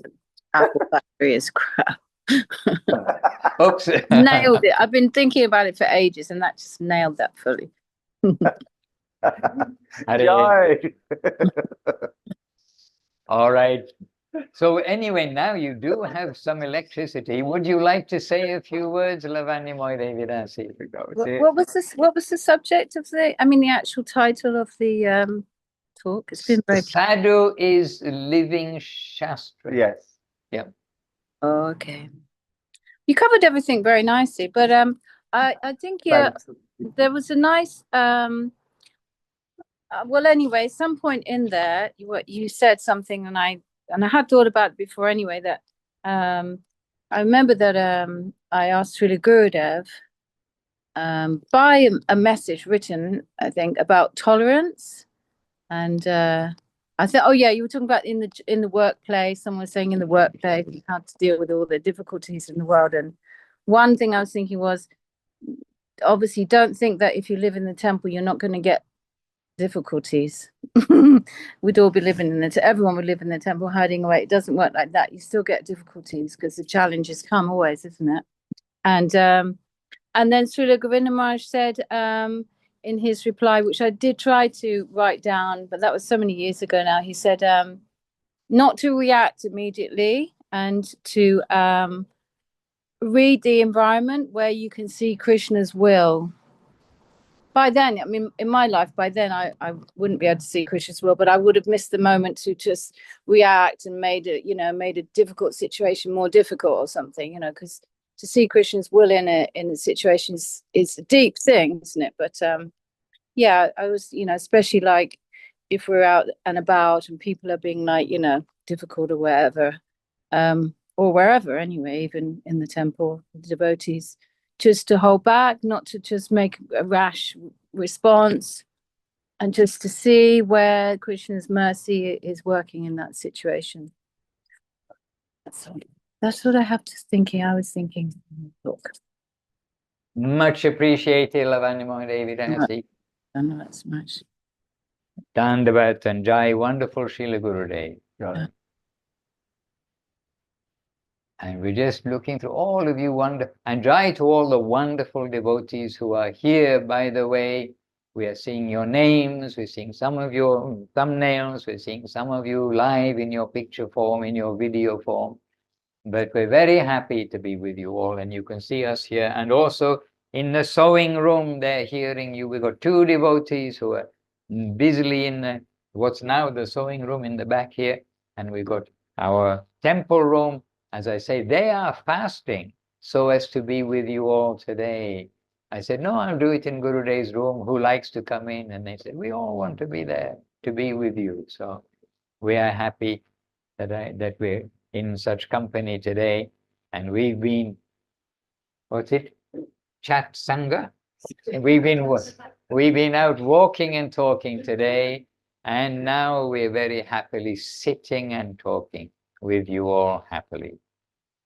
Apple battery is crap. Oops. Nailed it. I've been thinking about it for ages, and that just nailed that fully. All right. So anyway, now you do have some electricity. Would you like to say a few words, Lavanya Moidevidasi? What was the subject of the actual title of the talk? It's been very Sadhu is living shastra. Yes. Yeah. Oh, okay. You covered everything very nicely, but I think there was a nice well, anyway, some point in there you said something, and I had thought about it before anyway, that I remember that I asked Srila Gurudev by a message written, I think, about tolerance, and I thought, oh yeah, you were talking about in the workplace. Someone was saying in the workplace how to deal with all the difficulties in the world, and one thing I was thinking was, obviously, don't think that if you live in the temple, you're not going to get difficulties. We'd all be living in everyone would live in the temple hiding away. It doesn't work like that. You still get difficulties because the challenges come always, isn't it? And then Srila Govinda Maharaj said in his reply, which I did try to write down, but that was so many years ago now, he said not to react immediately and to read the environment where you can see Krishna's will. By then, in my life, I wouldn't be able to see Krishna's will, but I would have missed the moment to just react and made a difficult situation more difficult or something, because to see Krishna's will in a situation is a deep thing, isn't it? But yeah, I was, especially like if we're out and about and people are being like, difficult or wherever, or wherever anyway, even in the temple, the devotees, just to hold back, not to just make a rash response, and just to see where Krishna's mercy is working in that situation. That's what I was thinking. Look. Much appreciated, Lavanya Moidevidasi. I know that's much. Dandavat and Jai, wonderful Srila Gurudev. Right. And we're just looking through all of you and Jai to all the wonderful devotees who are here, by the way. We are seeing your names, we're seeing some of your thumbnails, we're seeing some of you live in your picture form, in your video form. But we're very happy to be with you all, and you can see us here. And also in the sewing room, they're hearing you. We've got 2 devotees who are busily in what's now the sewing room in the back here. And we've got our temple room. As I say, they are fasting so as to be with you all today. I said, no, I'll do it in Gurudev's room. Who likes to come in? And they said, we all want to be there, to be with you. So we are happy that we're in such company today. And we've been, Chat Sangha? We've been out walking and talking today. And now we're very happily sitting and talking with you all happily.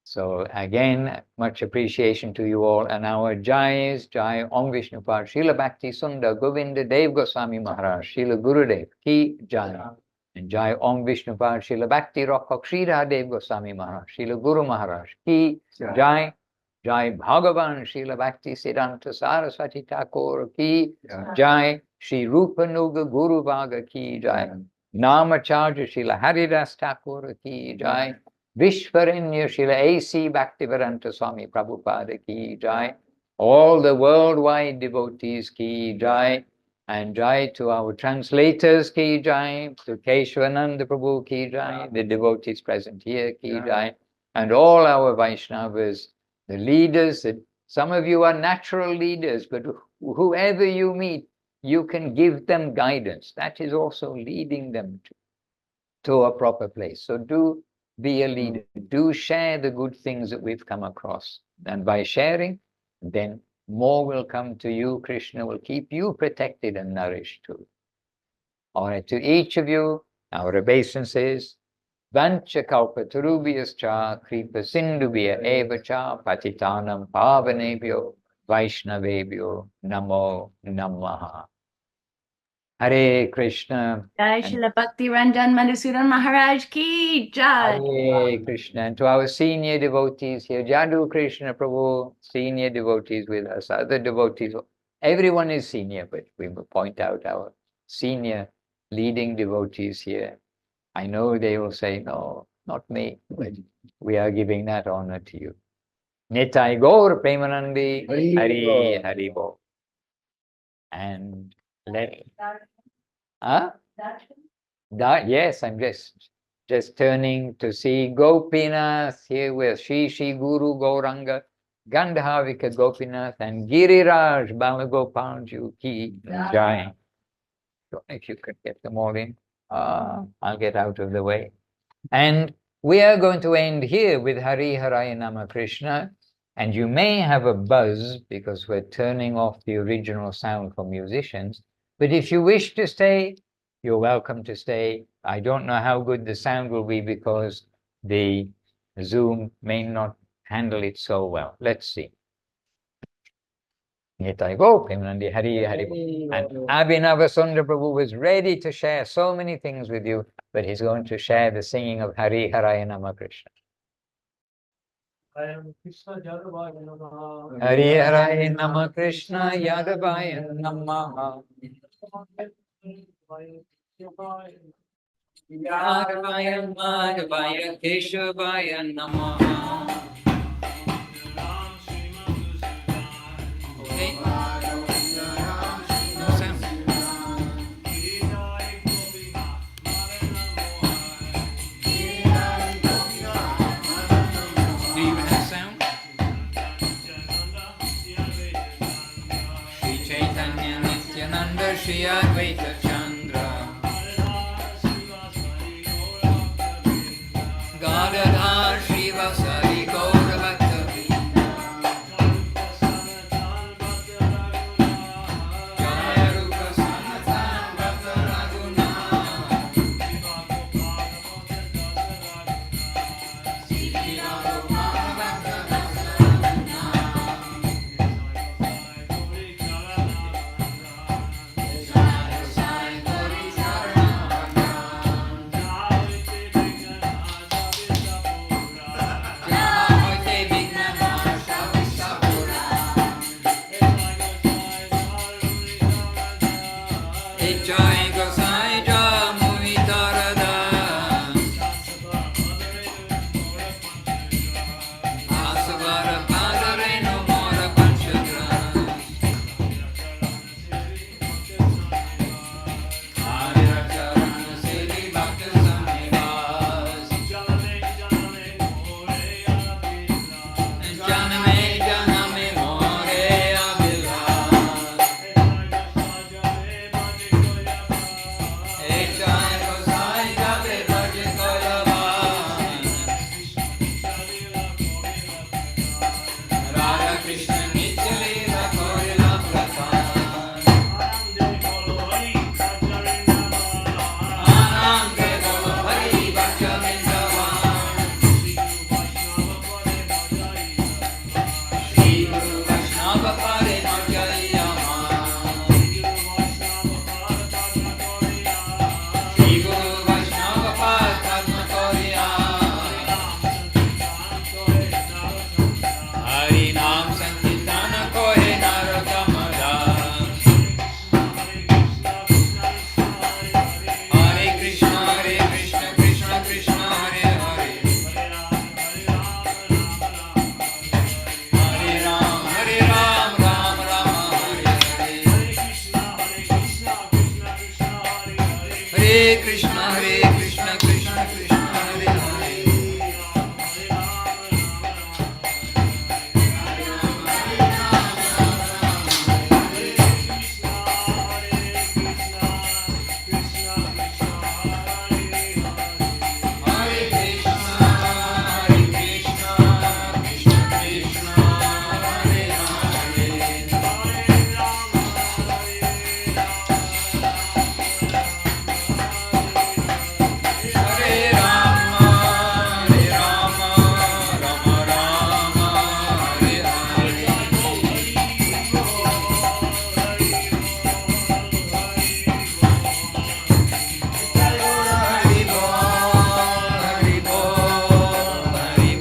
So again, much appreciation to you all. And our Jais, Jai Om Vishnupad, Srila Bhakti Sundar Govinda Dev Goswami Maharaj, Srila Gurudev Ki Jai. And Jai Om Vishnupad, Srila Bhakti Rakhak Sridhar Dev Goswami Maharaj, Srila Guru Maharaj Ki Jai. Jai Bhagavan Srila Bhakti Siddhanta Saraswati Thakur Ki Jai. Shri Rupa Nuga Guru Bhaga Ki Jai. Namacharya Srila Haridas Thakur Ki Jai. Vishwaranya Srila A.C. Bhaktivedanta Swami Prabhupada Ki Jai. All the worldwide devotees Ki Jai. And Jai to our translators Ki Jai. To Keshavananda Prabhu Ki Jai. The devotees present here Ki Jai. And all our Vaishnavas, the leaders. Some of you are natural leaders, but whoever you meet, you can give them guidance. That is also leading them to a proper place. So do be a leader. Do share the good things that we've come across. And by sharing, then more will come to you. Krishna will keep you protected and nourished too. All right, to each of you, our obeisances. Vancha kalpa tarubhyascha kripa sindhubhya eva cha patitanam pavanebhyo vaishnavebhyo namo namaha. Hare Krishna. Jai Srila Bhakti Ranjan Madhusudan Maharaj Ki Jai. Hare Krishna. And to our senior devotees here, Jadu Krishna Prabhu, senior devotees with us, other devotees. Everyone is senior, but we will point out our senior leading devotees here. I know they will say, no, not me, but we are giving that honor to you. Nitai Gaur Premanandi Hari Hari Bo. And let yes, I'm just turning to see Gopinath here with Shri Guru Gauranga, Gandhavika Gopinath, and Giriraj Balagopalju Ki Jai. If you could get them all in, I'll get out of the way. And we are going to end here with Hari Haraya Nama Krishna. And you may have a buzz because we're turning off the original sound for musicians. But if you wish to stay, you're welcome to stay. I don't know how good the sound will be because the Zoom may not handle it so well. Let's see. Nitai Go, Premanandi Hari Hari. And Abhinava Sundar Prabhu was ready to share so many things with you, but he's going to share the singing of Hari Haraya Nama Krishna. Hari Haraya Nama Krishna Yadavaya Namaha. Yadavaya Madhavaya Keshavaya Namaha. Okay. No sound. Do you have sound? Shri Chaitanya Nityananda Shri Advaita Chandra Gadadhar Shri Vasari Gaura Bhakta Jaya Rupa Sanatan Bhakta Raghunatha Sri Raghupada Bhakta Sai Gauri Ichai Gosai Ja Mui Tarada Asavara Padare no Mora Panchadra Haricharan Siri Bhakta Samivas Janame Janame More Abhilas Ichai Gosai Jabe Bhaje Koyavan Radha Krishna Nityalila Korila Prathan Anande Bolo Hari Bhaja Vrindavan Shri Guru Vaishnava Pare Marjayaman Shri Guru Vaishnava Pare Padma Koriyan Hari Naam Sankirtana Kohe Narottama Das Hare Krishna Krishna Krishna Hare Hare Hare Ram Ram Hare Hare Hare Krishna Krishna Krishna Hare Hare Hare Krishna Krishna Krishna Hare Hare Hare Rama Rama Rama Hare Hari Bol Hari Bol Hari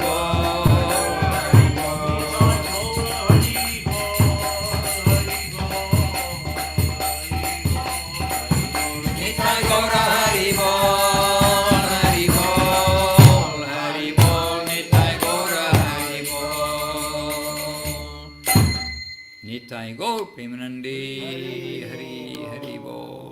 Nitai Gaura Hari Bol Hari Bol Hari Bol Nitai Gaura Hari Bol Nitai Gaur Premanande Hari Bol